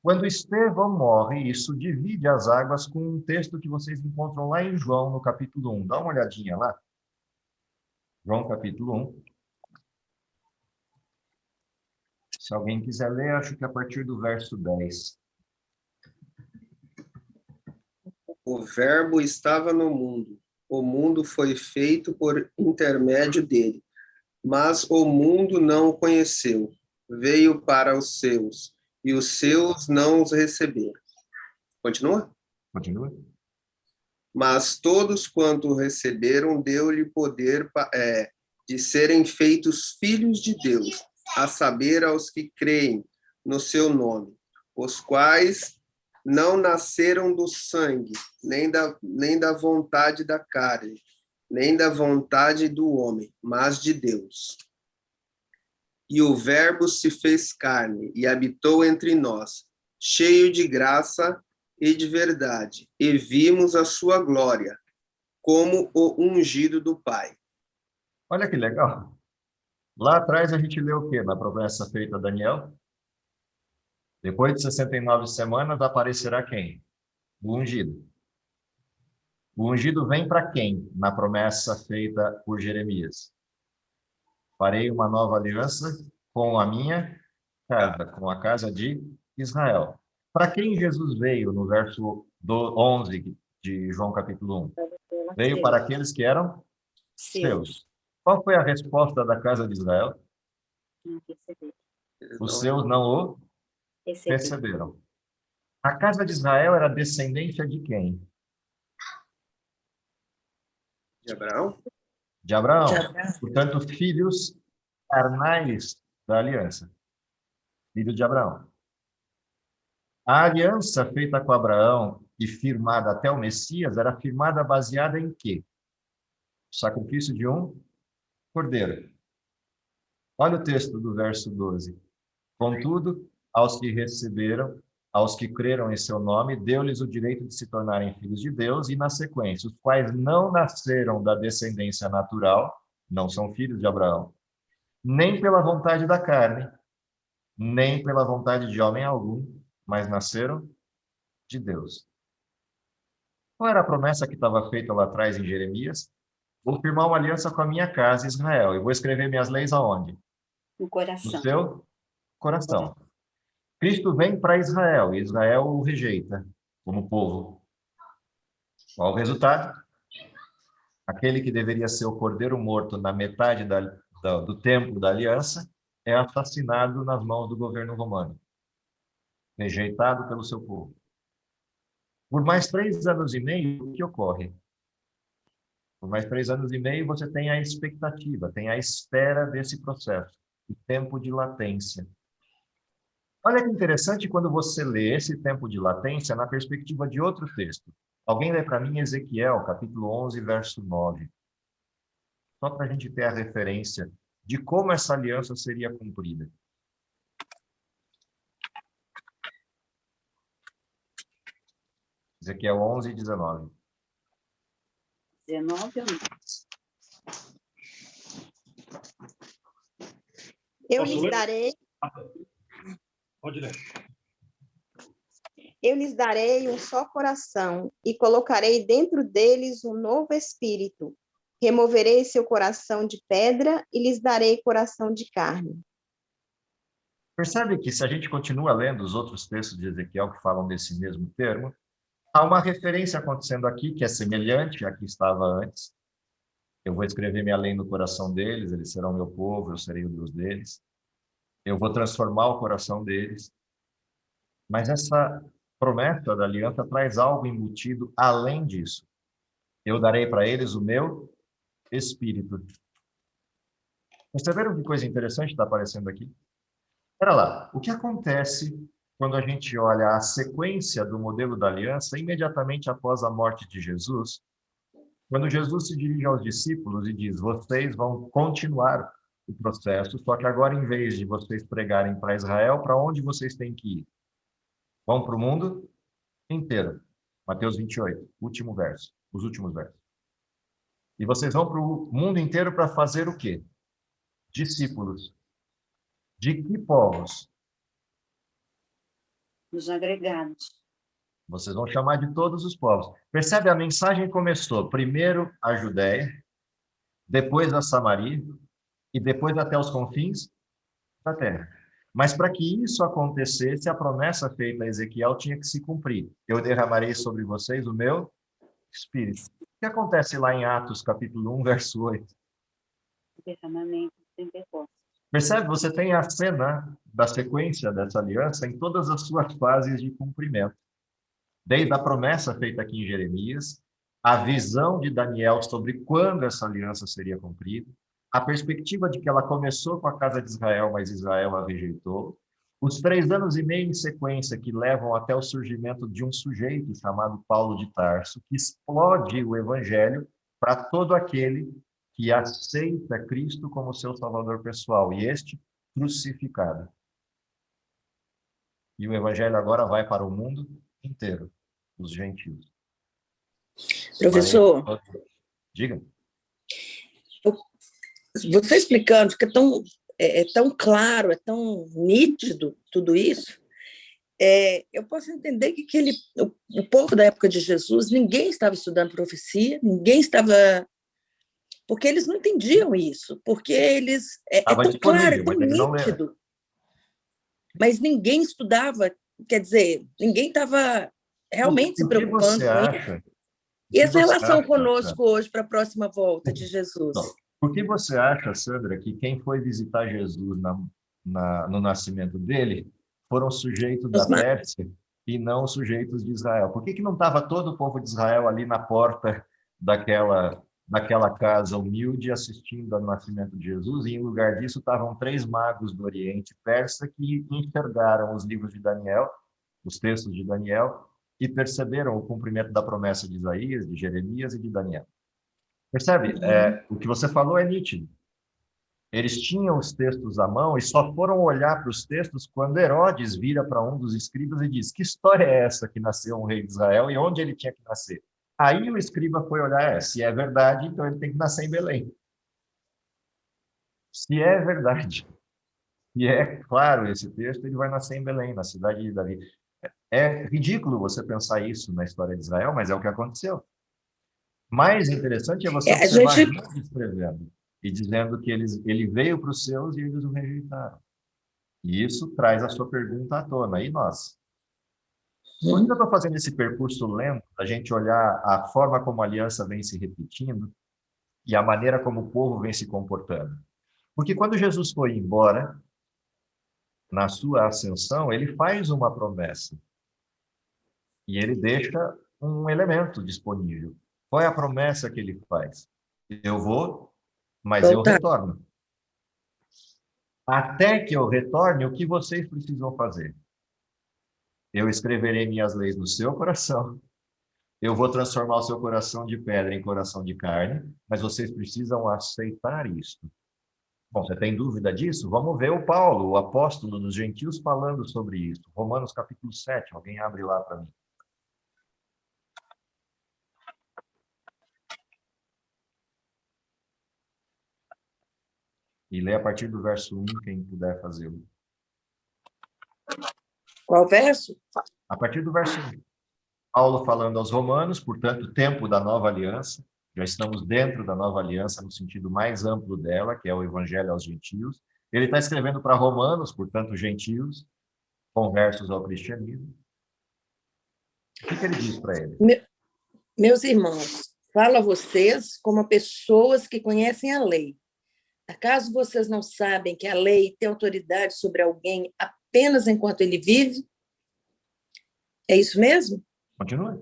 [SPEAKER 1] Quando Estevão morre, isso divide as águas com um texto que vocês encontram lá em João, no capítulo 1. Dá uma olhadinha lá. João, capítulo 1. Se alguém quiser ler, acho que a partir do verso 10.
[SPEAKER 8] O Verbo estava no mundo. O mundo foi feito por intermédio dele, mas o mundo não o conheceu. Veio para os seus, e os seus não os receberam. Continua?
[SPEAKER 1] Continua.
[SPEAKER 8] Mas todos quanto o receberam, deu-lhe poder de serem feitos filhos de Deus, a saber, aos que creem no seu nome, os quais não nasceram do sangue, nem da vontade da carne, nem da vontade do homem, mas de Deus. E o Verbo se fez carne e habitou entre nós, cheio de graça e de verdade, e vimos a sua glória, como o ungido do Pai.
[SPEAKER 1] Olha que legal. Lá atrás a gente leu o quê na promessa feita a Daniel? Depois de 69 semanas aparecerá quem? O ungido. O ungido vem para quem na promessa feita por Jeremias? Farei uma nova aliança com a minha casa, com a casa de Israel. Para quem Jesus veio no verso 11 de João capítulo 1? Veio para aqueles que eram seus. Qual foi a resposta da casa de Israel? Os seus não o receberam. A casa de Israel era descendência de quem?
[SPEAKER 8] De Abraão?
[SPEAKER 1] De Abraão. Portanto, filhos carnais da aliança. Filho de Abraão. A aliança feita com Abraão e firmada até o Messias era firmada baseada em quê? O sacrifício de um cordeiro. Olha o texto do verso 12. Contudo, aos que receberam, aos que creram em seu nome, deu-lhes o direito de se tornarem filhos de Deus, e na sequência, os quais não nasceram da descendência natural, não são filhos de Abraão, nem pela vontade da carne, nem pela vontade de homem algum, mas nasceram de Deus. Qual era a promessa que estava feita lá atrás em Jeremias? Vou firmar uma aliança com a minha casa, Israel, e vou escrever minhas leis aonde?
[SPEAKER 3] No coração.
[SPEAKER 1] No seu coração. Cristo vem para Israel, e Israel o rejeita como povo. Qual o resultado? Aquele que deveria ser o cordeiro morto na metade do tempo da aliança é assassinado nas mãos do governo romano, rejeitado pelo seu povo. Por mais 3 anos e meio, o que ocorre? Por mais 3 anos e meio, você tem a expectativa, tem a espera desse processo, o tempo de latência. Olha que interessante quando você lê esse tempo de latência na perspectiva de outro texto. Alguém lê para mim Ezequiel, capítulo 11, verso 9. Só para a gente ter a referência de como essa aliança seria cumprida. Ezequiel 11, 19.
[SPEAKER 3] 19 ou não?
[SPEAKER 5] Eu lhes darei
[SPEAKER 7] Pode ler.
[SPEAKER 9] Eu lhes darei um só coração e colocarei dentro deles um novo espírito. Removerei seu coração de pedra e lhes darei coração de carne.
[SPEAKER 1] Percebe que se a gente continua lendo os outros textos de Ezequiel que falam desse mesmo termo, há uma referência acontecendo aqui que é semelhante à que estava antes. Eu vou escrever minha lei no coração deles, eles serão meu povo, eu serei o Deus deles. Eu vou transformar o coração deles. Mas essa promessa da aliança traz algo embutido além disso. Eu darei para eles o meu espírito. Perceberam que coisa interessante está aparecendo aqui? Espera lá, o que acontece quando a gente olha a sequência do modelo da aliança imediatamente após a morte de Jesus? Quando Jesus se dirige aos discípulos e diz: vocês vão continuar o processo, só que agora, em vez de vocês pregarem para Israel, para onde vocês têm que ir? Vão para o mundo inteiro. Mateus 28, último verso, os últimos versos. E vocês vão para o mundo inteiro para fazer o quê? Discípulos. De que povos?
[SPEAKER 3] Os agregados.
[SPEAKER 1] Vocês vão chamar de todos os povos. Percebe? A mensagem começou primeiro a Judéia, depois a Samaria e depois até os confins da terra. Mas para que isso acontecesse, a promessa feita a Ezequiel tinha que se cumprir. Eu derramarei sobre vocês o meu espírito. O que acontece lá em Atos, capítulo 1, verso 8?
[SPEAKER 3] Derramamento de Pentecostes.
[SPEAKER 1] Percebe? Você tem a cena da sequência dessa aliança em todas as suas fases de cumprimento. Desde a promessa feita aqui em Jeremias, a visão de Daniel sobre quando essa aliança seria cumprida, a perspectiva de que ela começou com a casa de Israel, mas Israel a rejeitou, os 3 anos e meio em sequência que levam até o surgimento de um sujeito chamado Paulo de Tarso, que explode o evangelho para todo aquele que aceita Cristo como seu salvador pessoal, e este crucificado. E o evangelho agora vai para o mundo inteiro, os gentios.
[SPEAKER 10] Professor,
[SPEAKER 1] Diga.
[SPEAKER 10] você explicando, fica tão, tão claro, é tão nítido tudo isso. Eu posso entender que o povo da época de Jesus, ninguém estava estudando profecia, ninguém estava... Porque eles não entendiam isso, porque eles... É tão claro, é tão nítido. Mas ninguém estudava, quer dizer, ninguém estava realmente se preocupando com isso. E essa relação conosco hoje para a próxima volta de Jesus?
[SPEAKER 1] Por que você acha, Sandra, que quem foi visitar Jesus no nascimento dele foram sujeitos da Pérsia e não sujeitos de Israel? Por que não estava todo o povo de Israel ali na porta daquela casa humilde assistindo ao nascimento de Jesus? E em lugar disso estavam 3 magos do Oriente Persa que enxergaram os livros de Daniel, os textos de Daniel, e perceberam o cumprimento da promessa de Isaías, de Jeremias e de Daniel. Percebe? O que você falou é nítido. Eles tinham os textos à mão e só foram olhar para os textos quando Herodes vira para um dos escribas e diz: que história é essa que nasceu um rei de Israel e onde ele tinha que nascer? Aí o escriba foi olhar, se é verdade, então ele tem que nascer em Belém. Se é verdade, e é claro esse texto, ele vai nascer em Belém, na cidade de Davi. É ridículo você pensar isso na história de Israel, mas é o que aconteceu. Mais interessante é você observar Jesus escrevendo e dizendo que ele veio para os seus e eles o rejeitaram. E isso traz a sua pergunta à tona. E nós? Por que eu estou fazendo esse percurso lento, a gente olhar a forma como a aliança vem se repetindo e a maneira como o povo vem se comportando? Porque quando Jesus foi embora, na sua ascensão, ele faz uma promessa. E ele deixa um elemento disponível. Qual é a promessa que ele faz? Eu vou, mas eu retorno. Até que eu retorne, o que vocês precisam fazer? Eu escreverei minhas leis no seu coração. Eu vou transformar o seu coração de pedra em coração de carne, mas vocês precisam aceitar isso. Bom, você tem dúvida disso? Vamos ver o Paulo, o apóstolo dos gentios, falando sobre isso. Romanos capítulo 7, alguém abre lá para mim. E lê a partir do verso 1, quem puder fazê-lo.
[SPEAKER 10] Qual verso?
[SPEAKER 1] A partir do verso 1. Paulo falando aos Romanos, portanto, tempo da nova aliança. Já estamos dentro da nova aliança no sentido mais amplo dela, que é o evangelho aos gentios. Ele está escrevendo para Romanos, portanto, gentios, conversos ao cristianismo. O que ele diz para eles?
[SPEAKER 10] Meus irmãos, falo a vocês como pessoas que conhecem a lei. Acaso vocês não sabem que a lei tem autoridade sobre alguém apenas enquanto ele vive? É isso mesmo?
[SPEAKER 1] Continua.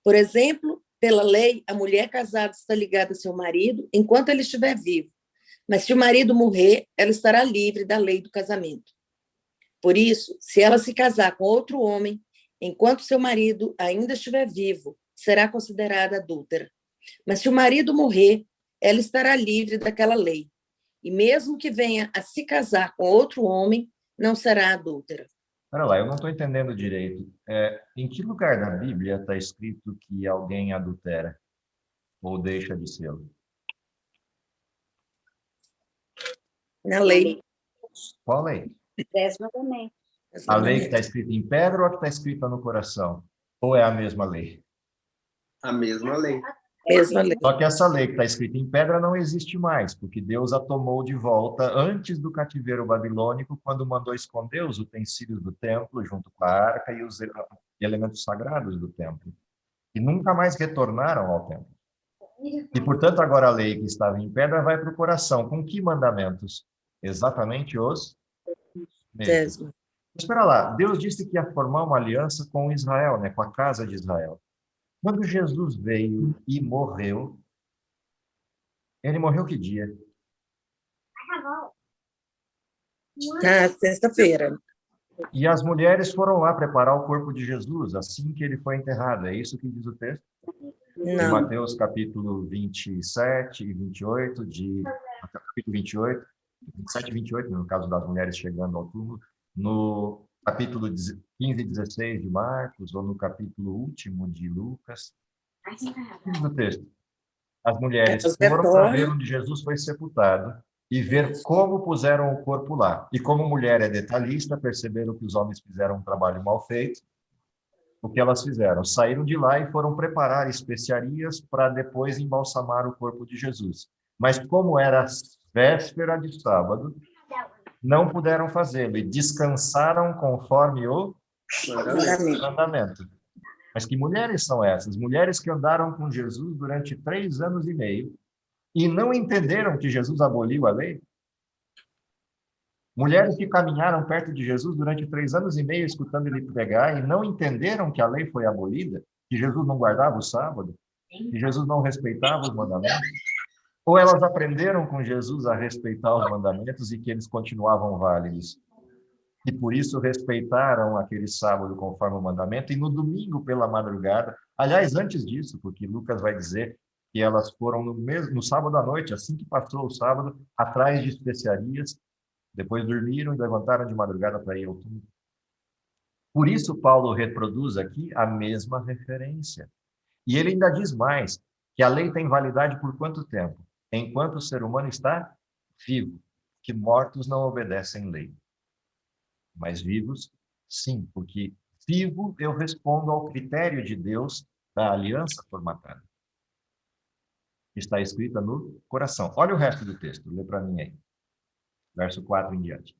[SPEAKER 10] Por exemplo, pela lei, a mulher casada está ligada a seu marido enquanto ele estiver vivo. Mas se o marido morrer, ela estará livre da lei do casamento. Por isso, se ela se casar com outro homem, enquanto seu marido ainda estiver vivo, será considerada adúltera. Mas se o marido morrer, ela estará livre daquela lei. E mesmo que venha a se casar com outro homem, não será adúltera.
[SPEAKER 1] Espera lá, eu não estou entendendo direito. Em que lugar da Bíblia está escrito que alguém adultera ou deixa de ser?
[SPEAKER 10] Na lei.
[SPEAKER 1] Qual lei?
[SPEAKER 3] 10 mandamentos.
[SPEAKER 1] A lei que está escrita em pedra ou a que está escrita no coração? Ou é a mesma lei?
[SPEAKER 8] A mesma lei.
[SPEAKER 10] Mesma lei.
[SPEAKER 1] Só que essa lei que está escrita em pedra não existe mais, porque Deus a tomou de volta antes do cativeiro babilônico, quando mandou esconder os utensílios do templo, junto com a arca e os elementos sagrados do templo. E nunca mais retornaram ao templo. E, portanto, agora a lei que estava em pedra vai para o coração. Com que mandamentos? Exatamente os mesmos. Espera lá, Deus disse que ia formar uma aliança com Israel, né, com a casa de Israel. Quando Jesus veio e morreu, ele morreu que dia?
[SPEAKER 10] Na sexta-feira.
[SPEAKER 1] E as mulheres foram lá preparar o corpo de Jesus assim que ele foi enterrado. É isso que diz o texto?
[SPEAKER 10] Não.
[SPEAKER 1] De Mateus capítulo 27 e 28, capítulo 28, 27 e 28, no caso das mulheres chegando ao túmulo, no capítulo 15 e 16 de Marcos, ou no capítulo último de Lucas. Diz o texto. As mulheres foram para ver onde Jesus foi sepultado e ver como puseram o corpo lá. E como mulher é detalhista, perceberam que os homens fizeram um trabalho mal feito. O que elas fizeram? Saíram de lá e foram preparar especiarias para depois embalsamar o corpo de Jesus. Mas como era véspera de sábado, não puderam fazê-lo e descansaram conforme o mandamento. Mas que mulheres são essas? Mulheres que andaram com Jesus durante 3 anos e meio e não entenderam que Jesus aboliu a lei? Mulheres que caminharam perto de Jesus durante 3 anos e meio escutando ele pregar e não entenderam que a lei foi abolida, que Jesus não guardava o sábado, que Jesus não respeitava os mandamentos? Ou elas aprenderam com Jesus a respeitar os mandamentos e que eles continuavam válidos? E por isso respeitaram aquele sábado conforme o mandamento, e no domingo pela madrugada, aliás, antes disso, porque Lucas vai dizer que elas foram no sábado à noite, assim que passou o sábado, atrás de especiarias, depois dormiram e levantaram de madrugada para ir ao túmulo. Por isso Paulo reproduz aqui a mesma referência. E ele ainda diz mais, que a lei tem validade por quanto tempo? Enquanto o ser humano está vivo, que mortos não obedecem lei. Mas vivos, sim, porque vivo eu respondo ao critério de Deus da aliança formatada. Está escrita no coração. Olha o resto do texto, lê para mim aí. Verso 4 em diante.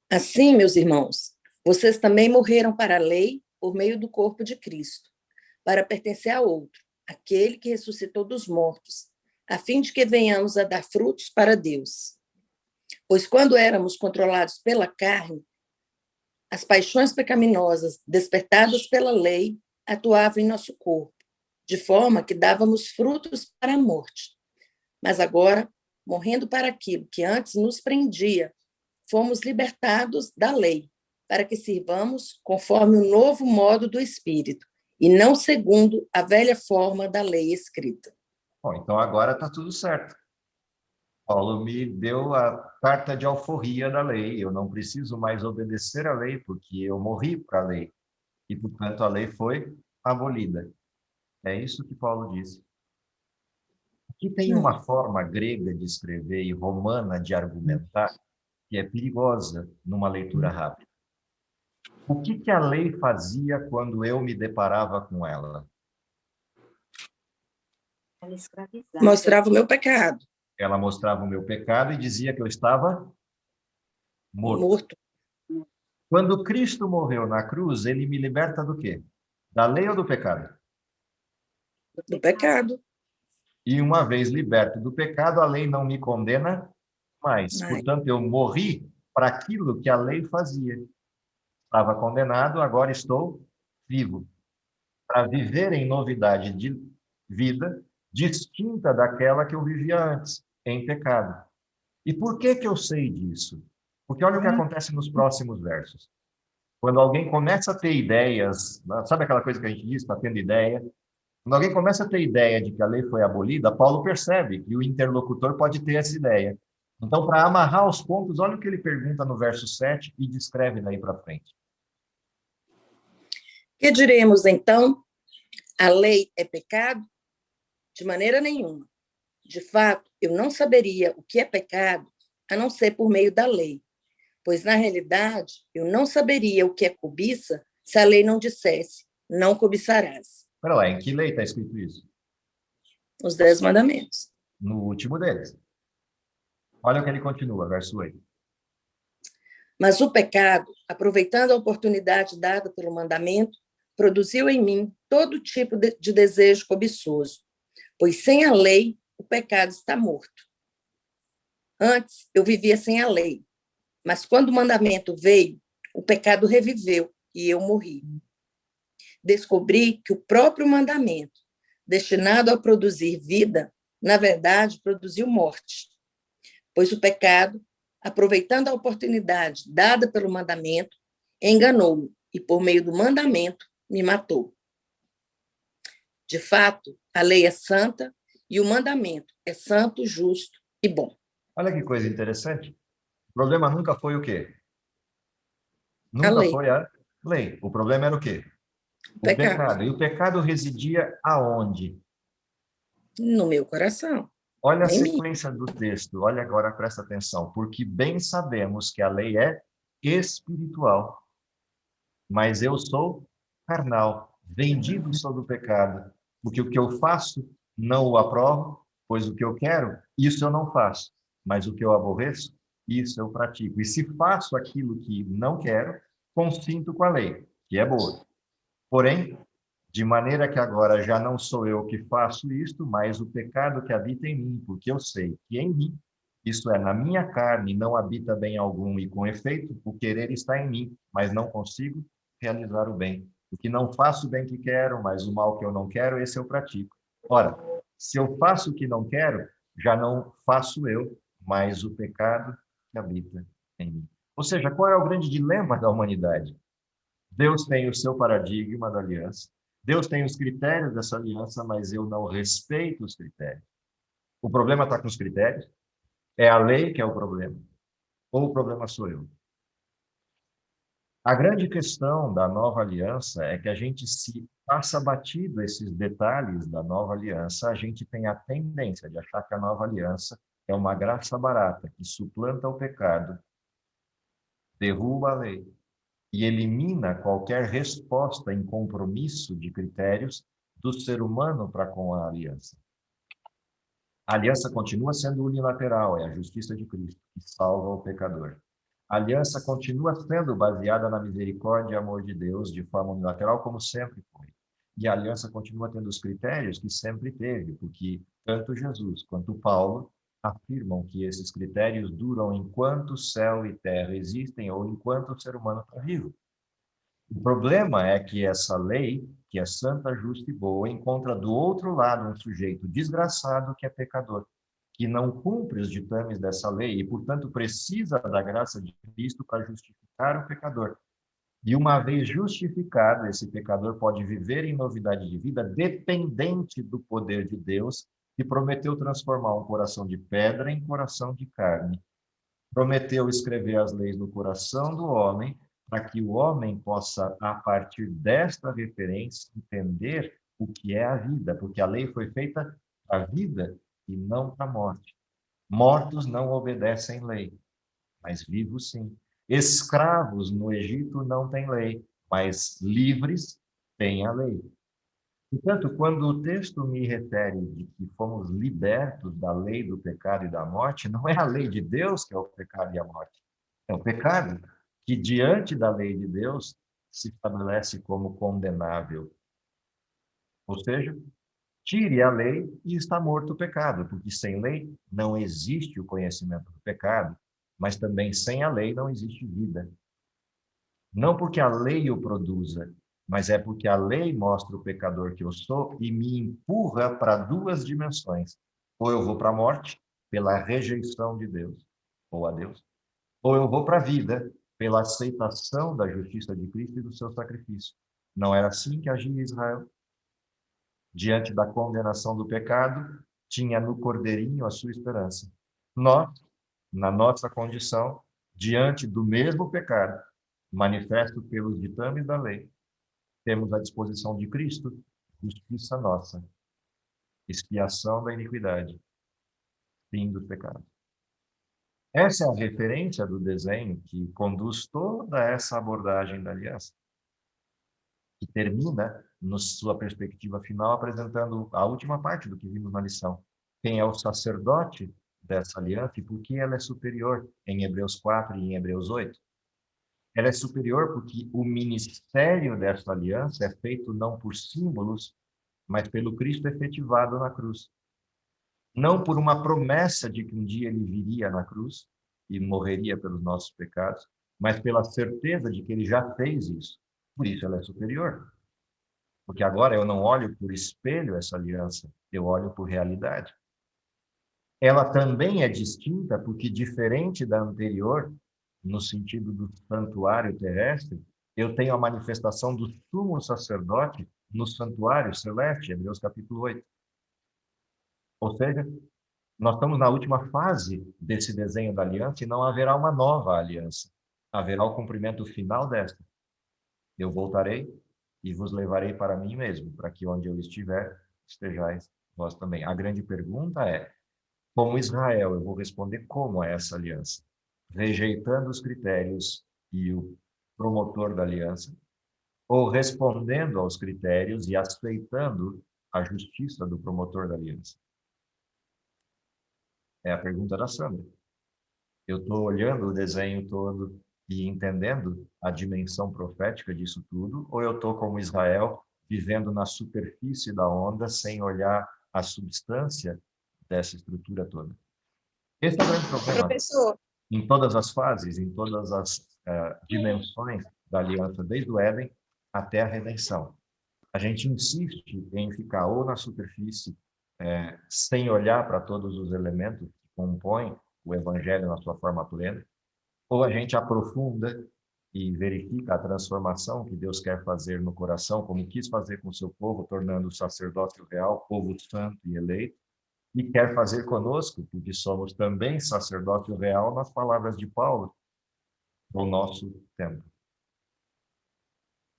[SPEAKER 10] Assim, meus irmãos, vocês também morreram para a lei por meio do corpo de Cristo, para pertencer a outro, aquele que ressuscitou dos mortos, a fim de que venhamos a dar frutos para Deus. Pois quando éramos controlados pela carne, as paixões pecaminosas despertadas pela lei atuavam em nosso corpo, de forma que dávamos frutos para a morte. Mas agora, morrendo para aquilo que antes nos prendia, fomos libertados da lei, para que sirvamos conforme o novo modo do Espírito, e não segundo a velha forma da lei escrita.
[SPEAKER 1] Bom, então agora está tudo certo. Paulo me deu a carta de alforria da lei. Eu não preciso mais obedecer à lei, porque eu morri para a lei. E, portanto, a lei foi abolida. É isso que Paulo disse. Aqui tem uma forma grega de escrever e romana de argumentar que é perigosa numa leitura rápida. O que a lei fazia quando eu me deparava com ela?
[SPEAKER 3] Ela escravizava.
[SPEAKER 10] Mostrava o meu pecado.
[SPEAKER 1] Ela mostrava o meu pecado e dizia que eu estava morto. Quando Cristo morreu na cruz, ele me liberta do quê? Da lei ou do pecado?
[SPEAKER 10] Do pecado.
[SPEAKER 1] E uma vez liberto do pecado, a lei não me condena mais. Portanto, eu morri para aquilo que a lei fazia. Estava condenado, agora estou vivo. Para viver em novidade de vida, distinta daquela que eu vivia antes, em pecado. E por que eu sei disso? Porque olha o que acontece nos próximos versos. Quando alguém começa a ter ideias, sabe aquela coisa que a gente diz, está tendo ideia? Quando alguém começa a ter ideia de que a lei foi abolida, Paulo percebe que o interlocutor pode ter essa ideia. Então, para amarrar os pontos, olha o que ele pergunta no verso 7 e descreve daí para frente.
[SPEAKER 10] Que diremos, então? A lei é pecado? De maneira nenhuma. De fato, eu não saberia o que é pecado, a não ser por meio da lei. Pois, na realidade, eu não saberia o que é cobiça se a lei não dissesse, não cobiçarás.
[SPEAKER 1] Espera lá, em que lei está escrito isso?
[SPEAKER 10] Os 10 mandamentos.
[SPEAKER 1] No último deles. Olha o que ele continua, verso 8.
[SPEAKER 10] Mas o pecado, aproveitando a oportunidade dada pelo mandamento, produziu em mim todo tipo de desejo cobiçoso, pois sem a lei o pecado está morto. Antes eu vivia sem a lei, mas quando o mandamento veio, o pecado reviveu e eu morri. Descobri que o próprio mandamento, destinado a produzir vida, na verdade produziu morte, pois o pecado, aproveitando a oportunidade dada pelo mandamento, enganou-me e, por meio do mandamento, me matou. De fato, a lei é santa e o mandamento é santo, justo e bom.
[SPEAKER 1] Olha que coisa interessante. O problema nunca foi o quê? Nunca foi a lei. O problema era o quê? O pecado. E o pecado residia aonde?
[SPEAKER 10] No meu coração.
[SPEAKER 1] Olha a sequência do texto. Olha agora, presta atenção. Porque bem sabemos que a lei é espiritual, mas eu sou carnal, vendido sob o pecado. Porque o que eu faço, não o aprovo, pois o que eu quero, isso eu não faço. Mas o que eu aborreço, isso eu pratico. E se faço aquilo que não quero, consinto com a lei, que é boa. Porém, de maneira que agora já não sou eu que faço isto, mas o pecado que habita em mim, porque eu sei que em mim, isto é, na minha carne, não habita bem algum, e com efeito, o querer está em mim, mas não consigo realizar o bem. O que não faço o bem que quero, mas o mal que eu não quero, esse eu pratico. Ora, se eu faço o que não quero, já não faço eu, mas o pecado que habita em mim. Ou seja, qual é o grande dilema da humanidade? Deus tem o seu paradigma da aliança, Deus tem os critérios dessa aliança, mas eu não respeito os critérios. O problema está com os critérios? É a lei que é o problema? Ou o problema sou eu? A grande questão da nova aliança é que a gente, se passa batido esses detalhes da nova aliança, a gente tem a tendência de achar que a nova aliança é uma graça barata que suplanta o pecado, derruba a lei e elimina qualquer resposta em compromisso de critérios do ser humano para com a aliança. A aliança continua sendo unilateral, é a justiça de Cristo que salva o pecador. A aliança continua sendo baseada na misericórdia e amor de Deus de forma unilateral, como sempre foi. E a aliança continua tendo os critérios que sempre teve, porque tanto Jesus quanto Paulo afirmam que esses critérios duram enquanto céu e terra existem ou enquanto o ser humano está vivo. O problema é que essa lei, que é santa, justa e boa, encontra do outro lado um sujeito desgraçado que é pecador, que não cumpre os ditames dessa lei e, portanto, precisa da graça de Cristo para justificar o pecador. E uma vez justificado, esse pecador pode viver em novidade de vida dependente do poder de Deus, que prometeu transformar um coração de pedra em coração de carne. Prometeu escrever as leis no coração do homem, para que o homem possa, a partir desta referência, entender o que é a vida, porque a lei foi feita para a vida e não para a morte. Mortos não obedecem lei. mas vivos sim. Escravos no Egito não têm lei, mas livres têm a lei. Portanto, quando o texto me refere de que fomos libertos da lei do pecado e da morte, não é a lei de Deus que é o pecado e a morte. É o pecado que, diante da lei de Deus, se estabelece como condenável. Ou seja, tire a lei e está morto o pecado, porque sem lei não existe o conhecimento do pecado, mas também sem a lei não existe vida. Não porque a lei o produza, mas é porque a lei mostra o pecador que eu sou e me empurra para duas dimensões. Ou eu vou para a morte, pela rejeição de Deus, ou a Deus, ou eu vou para a vida, pela aceitação da justiça de Cristo e do seu sacrifício. Não era assim que agia Israel? Diante da condenação do pecado, tinha no Cordeirinho a sua esperança. Nós, na nossa condição, diante do mesmo pecado, manifesto pelos ditames da lei, temos à disposição de Cristo justiça nossa, expiação da iniquidade, fim do pecado. Essa é a referência do desenho que conduz toda essa abordagem da aliança, que termina, na sua perspectiva final, apresentando a última parte do que vimos na lição. Quem é o sacerdote dessa aliança e por que ela é superior em Hebreus 4 e em Hebreus 8? Ela é superior porque o ministério dessa aliança é feito não por símbolos, mas pelo Cristo efetivado na cruz. Não por uma promessa de que um dia ele viria na cruz e morreria pelos nossos pecados, mas pela certeza de que ele já fez isso. Por isso ela é superior. Porque agora eu não olho por espelho essa aliança, eu olho por realidade. Ela também é distinta porque, diferente da anterior, no sentido do santuário terrestre, eu tenho a manifestação do sumo sacerdote no santuário celeste, Hebreus capítulo 8. Ou seja, nós estamos na última fase desse desenho da aliança e não haverá uma nova aliança. Haverá o cumprimento final desta. Eu voltarei e vos levarei para mim mesmo, para que onde eu estiver, estejais vós também. A grande pergunta é, como Israel, eu vou responder como é essa aliança? Rejeitando os critérios e o promotor da aliança, ou respondendo aos critérios e aceitando a justiça do promotor da aliança? É a pergunta da Sandra. Eu estou olhando o desenho todo e entendendo a dimensão profética disso tudo, ou eu estou como Israel, vivendo na superfície da onda, sem olhar a substância dessa estrutura toda? Esse é o grande problema.
[SPEAKER 9] Professor,
[SPEAKER 1] Em todas as fases, em todas as dimensões da aliança, desde o Éden até a redenção. A gente insiste em ficar ou na superfície, sem olhar para todos os elementos que compõem o Evangelho na sua forma plena, ou a gente aprofunda e verifica a transformação que Deus quer fazer no coração, como quis fazer com o seu povo, tornando o sacerdócio real, povo santo e eleito, e quer fazer conosco, porque somos também sacerdócio real, nas palavras de Paulo, no nosso tempo.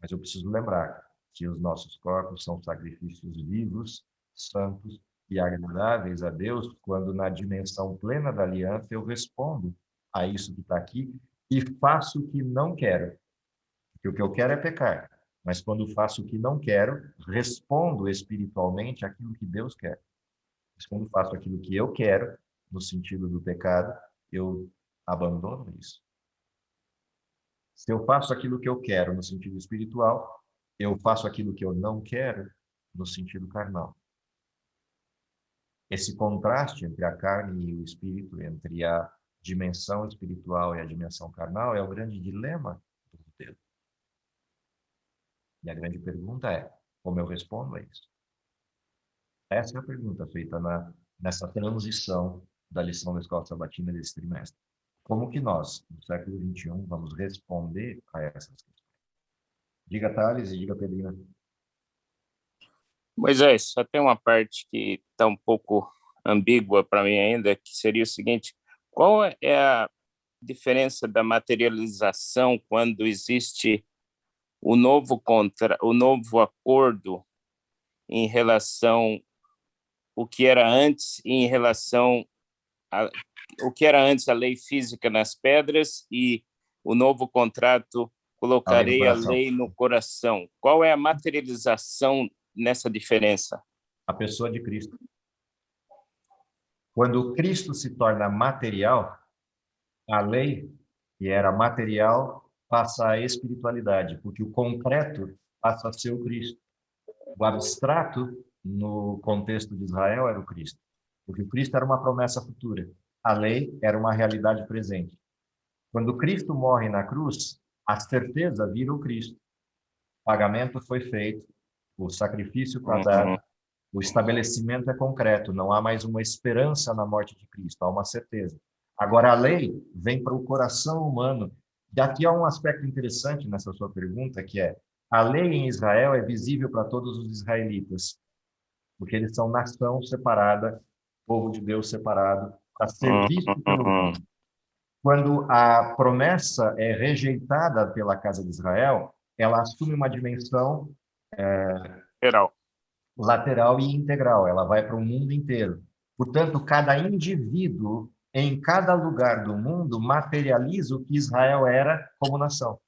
[SPEAKER 1] Mas eu preciso lembrar que os nossos corpos são sacrifícios vivos, santos e agradáveis a Deus, quando na dimensão plena da aliança eu respondo a isso que está aqui e faço o que não quero. Porque o que eu quero é pecar, mas quando faço o que não quero, respondo espiritualmente aquilo que Deus quer. Mas quando faço aquilo que eu quero, no sentido do pecado, eu abandono isso. Se eu faço aquilo que eu quero no sentido espiritual, eu faço aquilo que eu não quero no sentido carnal. Esse contraste entre a carne e o espírito, entre a dimensão espiritual e a dimensão carnal, é o grande dilema do Deus. E a grande pergunta é, como eu respondo a isso? Essa é a pergunta feita nessa transição da lição da Escola Sabatina desse trimestre. Como que nós, no século XXI, vamos responder a essas questões? Diga, Thales, e diga, Pedrina.
[SPEAKER 11] Moisés, só tem uma parte que está um pouco ambígua para mim ainda, que seria o seguinte: qual é a diferença da materialização quando existe o novo acordo em relação ao que era antes e em relação o que era antes a lei física nas pedras e o novo contrato, colocarei a lei no coração. Qual é a materialização nessa diferença?
[SPEAKER 1] A pessoa de Cristo. Quando Cristo se torna material, a lei, que era material, passa à espiritualidade, porque o concreto passa a ser o Cristo. O abstrato, no contexto de Israel, era o Cristo, porque o Cristo era uma promessa futura. A lei era uma realidade presente. Quando Cristo morre na cruz, a certeza vira o Cristo. O pagamento foi feito, o sacrifício está dado, o estabelecimento é concreto, não há mais uma esperança na morte de Cristo, há uma certeza. Agora, a lei vem para o coração humano. E aqui há um aspecto interessante nessa sua pergunta, que é: a lei em Israel é visível para todos os israelitas, porque eles são nação separada, povo de Deus separado, para ser visto pelo mundo. Quando a promessa é rejeitada pela casa de Israel, ela assume uma dimensão lateral e integral, ela vai para o mundo inteiro. Portanto, cada indivíduo em cada lugar do mundo materializa o que Israel era como nação.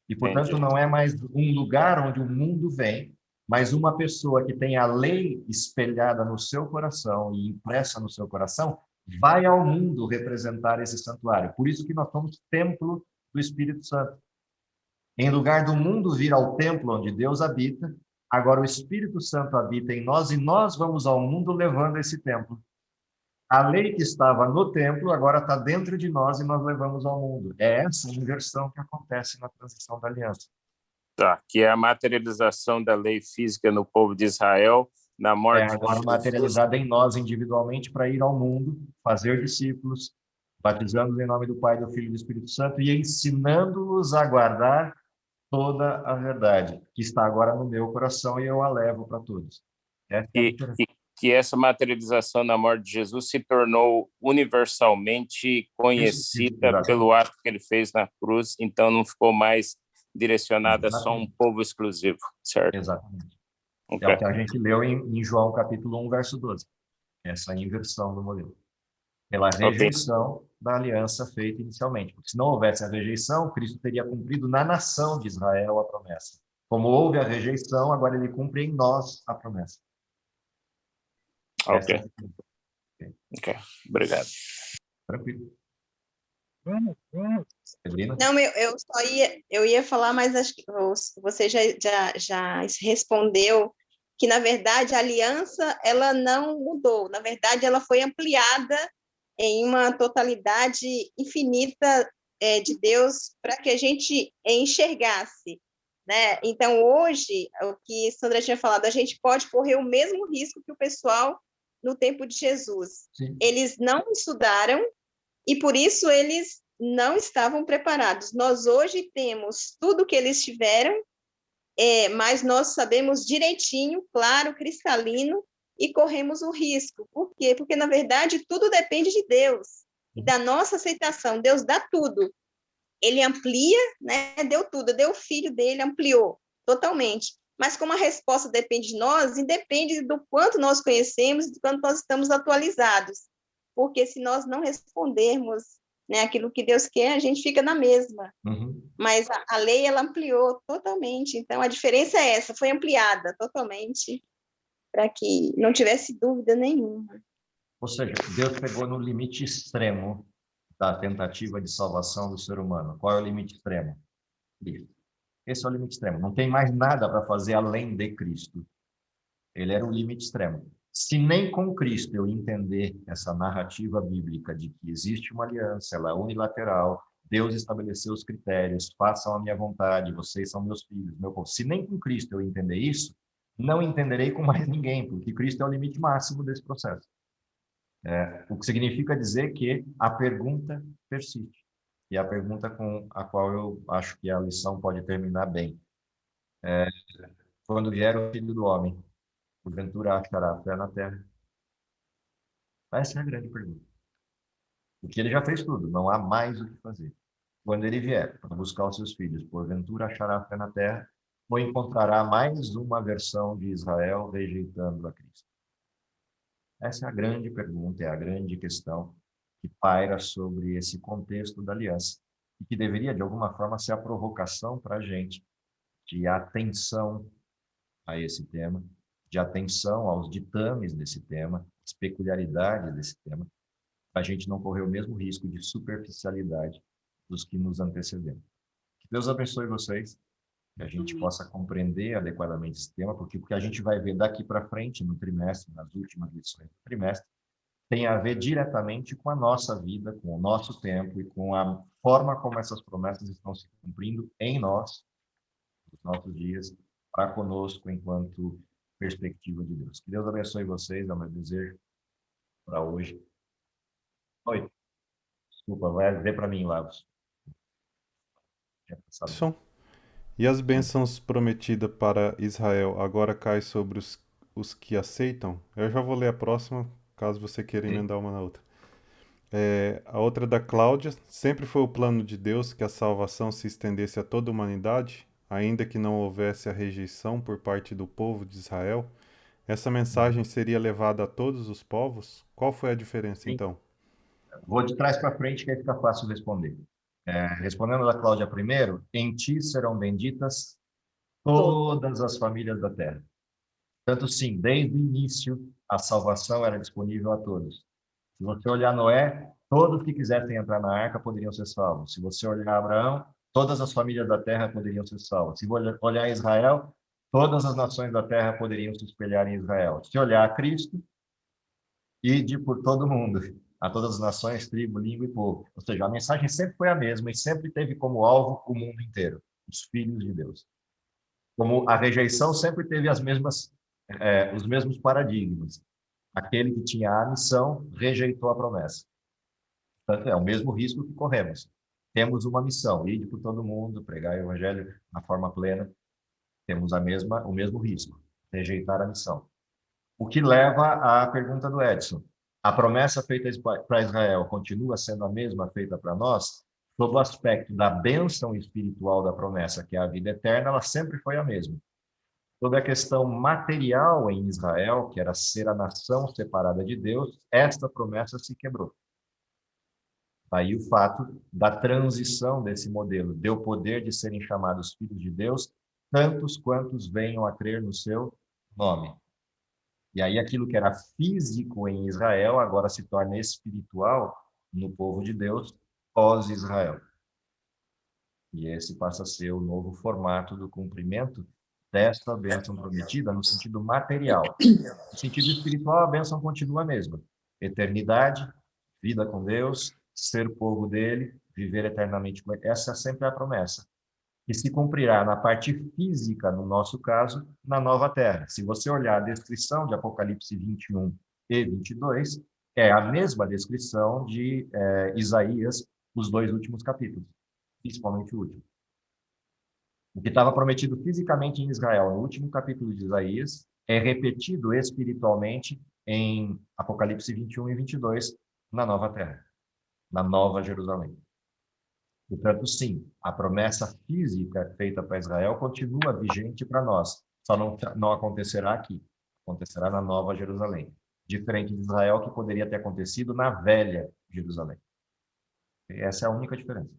[SPEAKER 1] E, portanto, não é mais um lugar onde o mundo vem, mas uma pessoa que tem a lei espelhada no seu coração e impressa no seu coração, vai ao mundo representar esse santuário. Por isso que nós somos templo do Espírito Santo. Em lugar do mundo vir ao templo onde Deus habita, agora o Espírito Santo habita em nós e nós vamos ao mundo levando esse templo. A lei que estava no templo agora está dentro de nós e nós levamos ao mundo. É essa inversão que acontece na transição da aliança.
[SPEAKER 11] Tá, que é a materialização da lei física no povo de Israel, na morte de
[SPEAKER 1] agora
[SPEAKER 11] Jesus.
[SPEAKER 1] Materializada em nós individualmente para ir ao mundo, fazer discípulos, batizando em nome do Pai, do Filho e do Espírito Santo e ensinando-os a guardar toda a verdade, que está agora no meu coração e eu a levo para todos.
[SPEAKER 11] Que essa materialização na morte de Jesus se tornou universalmente conhecida pelo ato que ele fez na cruz, então não ficou mais direcionada a só um povo exclusivo, certo?
[SPEAKER 1] Exatamente.
[SPEAKER 11] Okay.
[SPEAKER 1] É o que a gente leu em João capítulo 1, verso 12. Essa inversão do modelo. Pela rejeição da aliança feita inicialmente. Porque se não houvesse a rejeição, Cristo teria cumprido na nação de Israel a promessa. Como houve a rejeição, agora ele cumpre em nós a promessa.
[SPEAKER 11] Ok. Obrigado.
[SPEAKER 1] Tranquilo.
[SPEAKER 9] Não, eu ia falar, mas acho que você já respondeu que, na verdade, a aliança ela não mudou. Na verdade, ela foi ampliada em uma totalidade infinita de Deus para que a gente enxergasse. Né? Então, hoje, o que Sandra tinha falado, a gente pode correr o mesmo risco que o pessoal no tempo de Jesus.
[SPEAKER 1] Sim.
[SPEAKER 9] Eles não estudaram e, por isso, eles não estavam preparados. Nós hoje temos tudo o que eles tiveram, mas nós sabemos direitinho, claro, cristalino, e corremos o risco. Por quê? Porque, na verdade, tudo depende de Deus e da nossa aceitação. Deus dá tudo. Ele amplia, né? Deu tudo, deu o filho dele, ampliou totalmente. Mas como a resposta depende de nós, independe do quanto nós conhecemos, do quanto nós estamos atualizados. Porque se nós não respondermos, né, aquilo que Deus quer, a gente fica na mesma.
[SPEAKER 1] Uhum.
[SPEAKER 9] Mas a lei, ela ampliou totalmente. Então, a diferença é essa, foi ampliada totalmente para que não tivesse dúvida nenhuma.
[SPEAKER 1] Ou seja, Deus pegou no limite extremo da tentativa de salvação do ser humano. Qual é o limite extremo? Cristo. Esse é o limite extremo. Não tem mais nada para fazer além de Cristo. Ele era o limite extremo. Se nem com Cristo eu entender essa narrativa bíblica de que existe uma aliança, ela é unilateral, Deus estabeleceu os critérios, façam a minha vontade, vocês são meus filhos, meu povo. Se nem com Cristo eu entender isso, não entenderei com mais ninguém, porque Cristo é o limite máximo desse processo. O que significa dizer que a pergunta persiste. E a pergunta com a qual eu acho que a lição pode terminar bem. Quando vier o Filho do Homem, porventura achará fé na terra? Essa é a grande pergunta. Porque ele já fez tudo, não há mais o que fazer. Quando ele vier para buscar os seus filhos, porventura achará fé na terra, ou encontrará mais uma versão de Israel rejeitando a Cristo? Essa é a grande pergunta, é a grande questão que paira sobre esse contexto da aliança, e que deveria, de alguma forma, ser a provocação para a gente de atenção a esse tema, de atenção aos ditames desse tema, às peculiaridades desse tema, para a gente não correr o mesmo risco de superficialidade dos que nos antecederam. Que Deus abençoe vocês, que a gente possa compreender adequadamente esse tema, porque o que a gente vai ver daqui para frente, no trimestre, nas últimas lições do trimestre, tem a ver diretamente com a nossa vida, com o nosso tempo e com a forma como essas promessas estão se cumprindo em nós, nos nossos dias, para conosco, enquanto perspectiva de Deus. Que Deus abençoe vocês, é o meu desejo para hoje. Oi. Desculpa, vai ver para mim, Lavos.
[SPEAKER 2] E as bênçãos prometidas para Israel agora caem sobre os que aceitam? Eu já vou ler a próxima, caso você queira emendar uma na outra. A outra da Cláudia. Sempre foi o plano de Deus que a salvação se estendesse a toda a humanidade, ainda que não houvesse a rejeição por parte do povo de Israel. Essa mensagem seria levada a todos os povos? Qual foi a diferença, então?
[SPEAKER 1] Vou de trás para frente, que aí fica fácil responder. Respondendo a Cláudia primeiro, em ti serão benditas todas as famílias da terra. Tanto sim, desde o início, a salvação era disponível a todos. Se você olhar Noé, todos que quisessem entrar na arca poderiam ser salvos. Se você olhar Abraão, todas as famílias da terra poderiam ser salvas. Se olhar Israel, todas as nações da terra poderiam se espelhar em Israel. Se olhar a Cristo, ide por todo mundo, a todas as nações, tribo, língua e povo. Ou seja, a mensagem sempre foi a mesma e sempre teve como alvo o mundo inteiro, os filhos de Deus. Como a rejeição sempre teve os mesmos paradigmas. Aquele que tinha a missão rejeitou a promessa. Portanto, é o mesmo risco que corremos. Temos uma missão, ir por todo mundo, pregar o evangelho na forma plena. Temos o mesmo risco, rejeitar a missão. O que leva à pergunta do Edson. A promessa feita para Israel continua sendo a mesma feita para nós? Sob o aspecto da bênção espiritual da promessa, que é a vida eterna, ela sempre foi a mesma. Sobre a questão material em Israel, que era ser a nação separada de Deus, esta promessa se quebrou. Aí o fato da transição desse modelo deu poder de serem chamados filhos de Deus, tantos quantos venham a crer no seu nome. E aí aquilo que era físico em Israel agora se torna espiritual no povo de Deus pós-Israel. E esse passa a ser o novo formato do cumprimento desta bênção prometida no sentido material. No sentido espiritual, a bênção continua a mesma. Eternidade, vida com Deus, ser povo dele, viver eternamente com ele. Essa sempre é a promessa. E se cumprirá na parte física, no nosso caso, na nova terra. Se você olhar a descrição de Apocalipse 21 e 22, é a mesma descrição de Isaías, os dois últimos capítulos, principalmente o último. O que estava prometido fisicamente em Israel no último capítulo de Isaías é repetido espiritualmente em Apocalipse 21 e 22 na nova terra, na nova Jerusalém. Portanto, sim, a promessa física feita para Israel continua vigente para nós, só não acontecerá aqui, acontecerá na nova Jerusalém, diferente de Israel, que poderia ter acontecido na velha Jerusalém. Essa é a única diferença.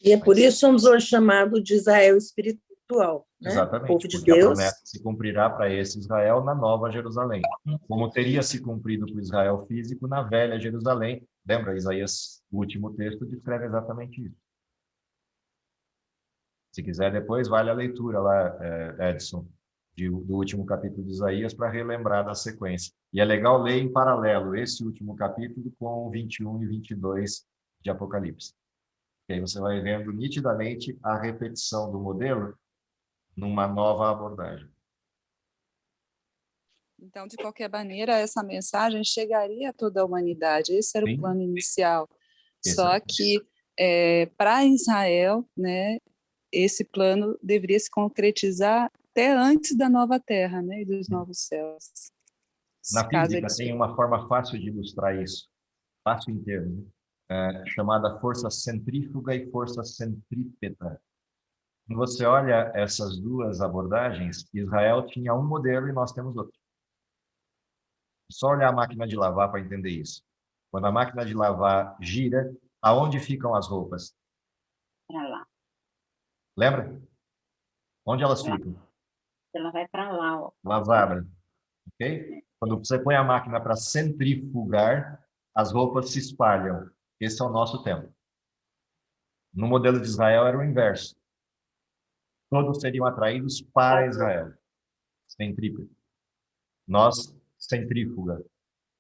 [SPEAKER 10] E é por isso somos hoje chamados de Israel espiritual, né?
[SPEAKER 1] Exatamente,
[SPEAKER 10] povo de
[SPEAKER 1] porque
[SPEAKER 10] Deus.
[SPEAKER 1] A promessa se cumprirá para esse Israel na nova Jerusalém, como teria se cumprido para o Israel físico na velha Jerusalém. Lembra, Isaías, o último texto, descreve exatamente isso. Se quiser, depois vale a leitura lá, Edson, do último capítulo de Isaías, para relembrar da sequência. E é legal ler em paralelo esse último capítulo com o 21 e 22 de Apocalipse. E aí você vai vendo nitidamente a repetição do modelo numa nova abordagem.
[SPEAKER 6] Então, de qualquer maneira, essa mensagem chegaria a toda a humanidade. Esse era o plano inicial. Só que, para Israel, né, esse plano deveria se concretizar até antes da nova terra, né, e dos novos céus.
[SPEAKER 1] Na física tem uma forma fácil de ilustrar isso, fácil em termos, chamada força centrífuga e força centrípeta. Quando você olha essas duas abordagens, Israel tinha um modelo e nós temos outro. Só olhar a máquina de lavar para entender isso. Quando a máquina de lavar gira, aonde ficam as roupas?
[SPEAKER 3] Para lá.
[SPEAKER 1] Lembra? Onde elas ficam?
[SPEAKER 3] Ela vai para lá, ó.
[SPEAKER 1] Lavada. Ok? Quando você põe a máquina para centrifugar, as roupas se espalham. Esse é o nosso tempo. No modelo de Israel era o inverso. Todos seriam atraídos para Israel. Centrípeta. Nós, centrífuga.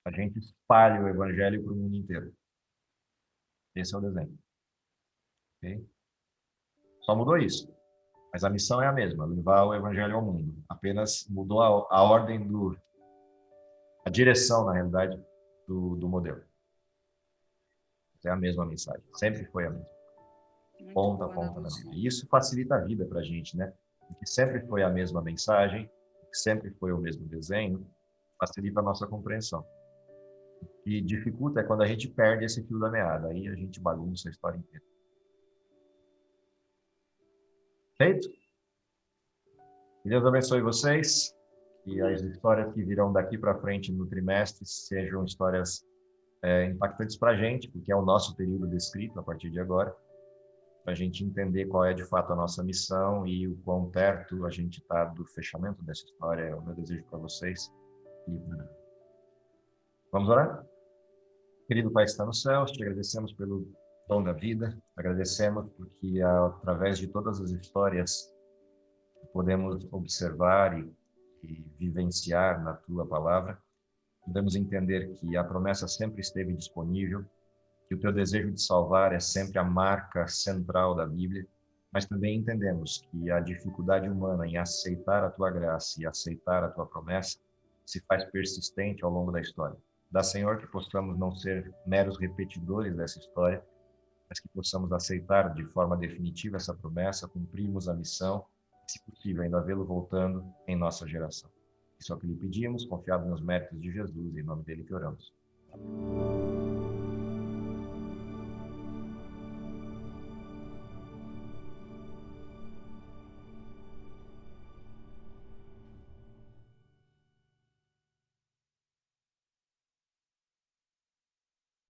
[SPEAKER 1] A gente espalha o evangelho para o mundo inteiro. Esse é o desenho. Okay? Só mudou isso. Mas a missão é a mesma, levar o evangelho ao mundo. Apenas mudou a ordem a direção, na realidade, do modelo. É a mesma mensagem. Sempre foi a mesma. Ponta a ponta na Bíblia. E isso facilita a vida para a gente, né? Porque sempre foi a mesma mensagem, sempre foi o mesmo desenho, facilita a nossa compreensão. O que dificulta é quando a gente perde esse fio da meada. Aí a gente bagunça a história inteira. Feito? Que Deus abençoe vocês. E as histórias que virão daqui para frente no trimestre sejam histórias impactantes para a gente, porque é o nosso período descrito a partir de agora, para a gente entender qual é de fato a nossa missão e o quão perto a gente está do fechamento dessa história. É o meu desejo para vocês. Vamos orar? Querido Pai que está no céu, te agradecemos pelo dom da vida, agradecemos porque através de todas as histórias que podemos observar e vivenciar na Tua Palavra, podemos entender que a promessa sempre esteve disponível, que o Teu desejo de salvar é sempre a marca central da Bíblia, mas também entendemos que a dificuldade humana em aceitar a Tua graça e aceitar a Tua promessa se faz persistente ao longo da história. Dá, Senhor, que possamos não ser meros repetidores dessa história, mas que possamos aceitar de forma definitiva essa promessa, cumprirmos a missão, e, se possível, ainda vê-lo voltando em nossa geração. Isso é o que lhe pedimos, confiado nos méritos de Jesus, em nome dele que oramos. Amém.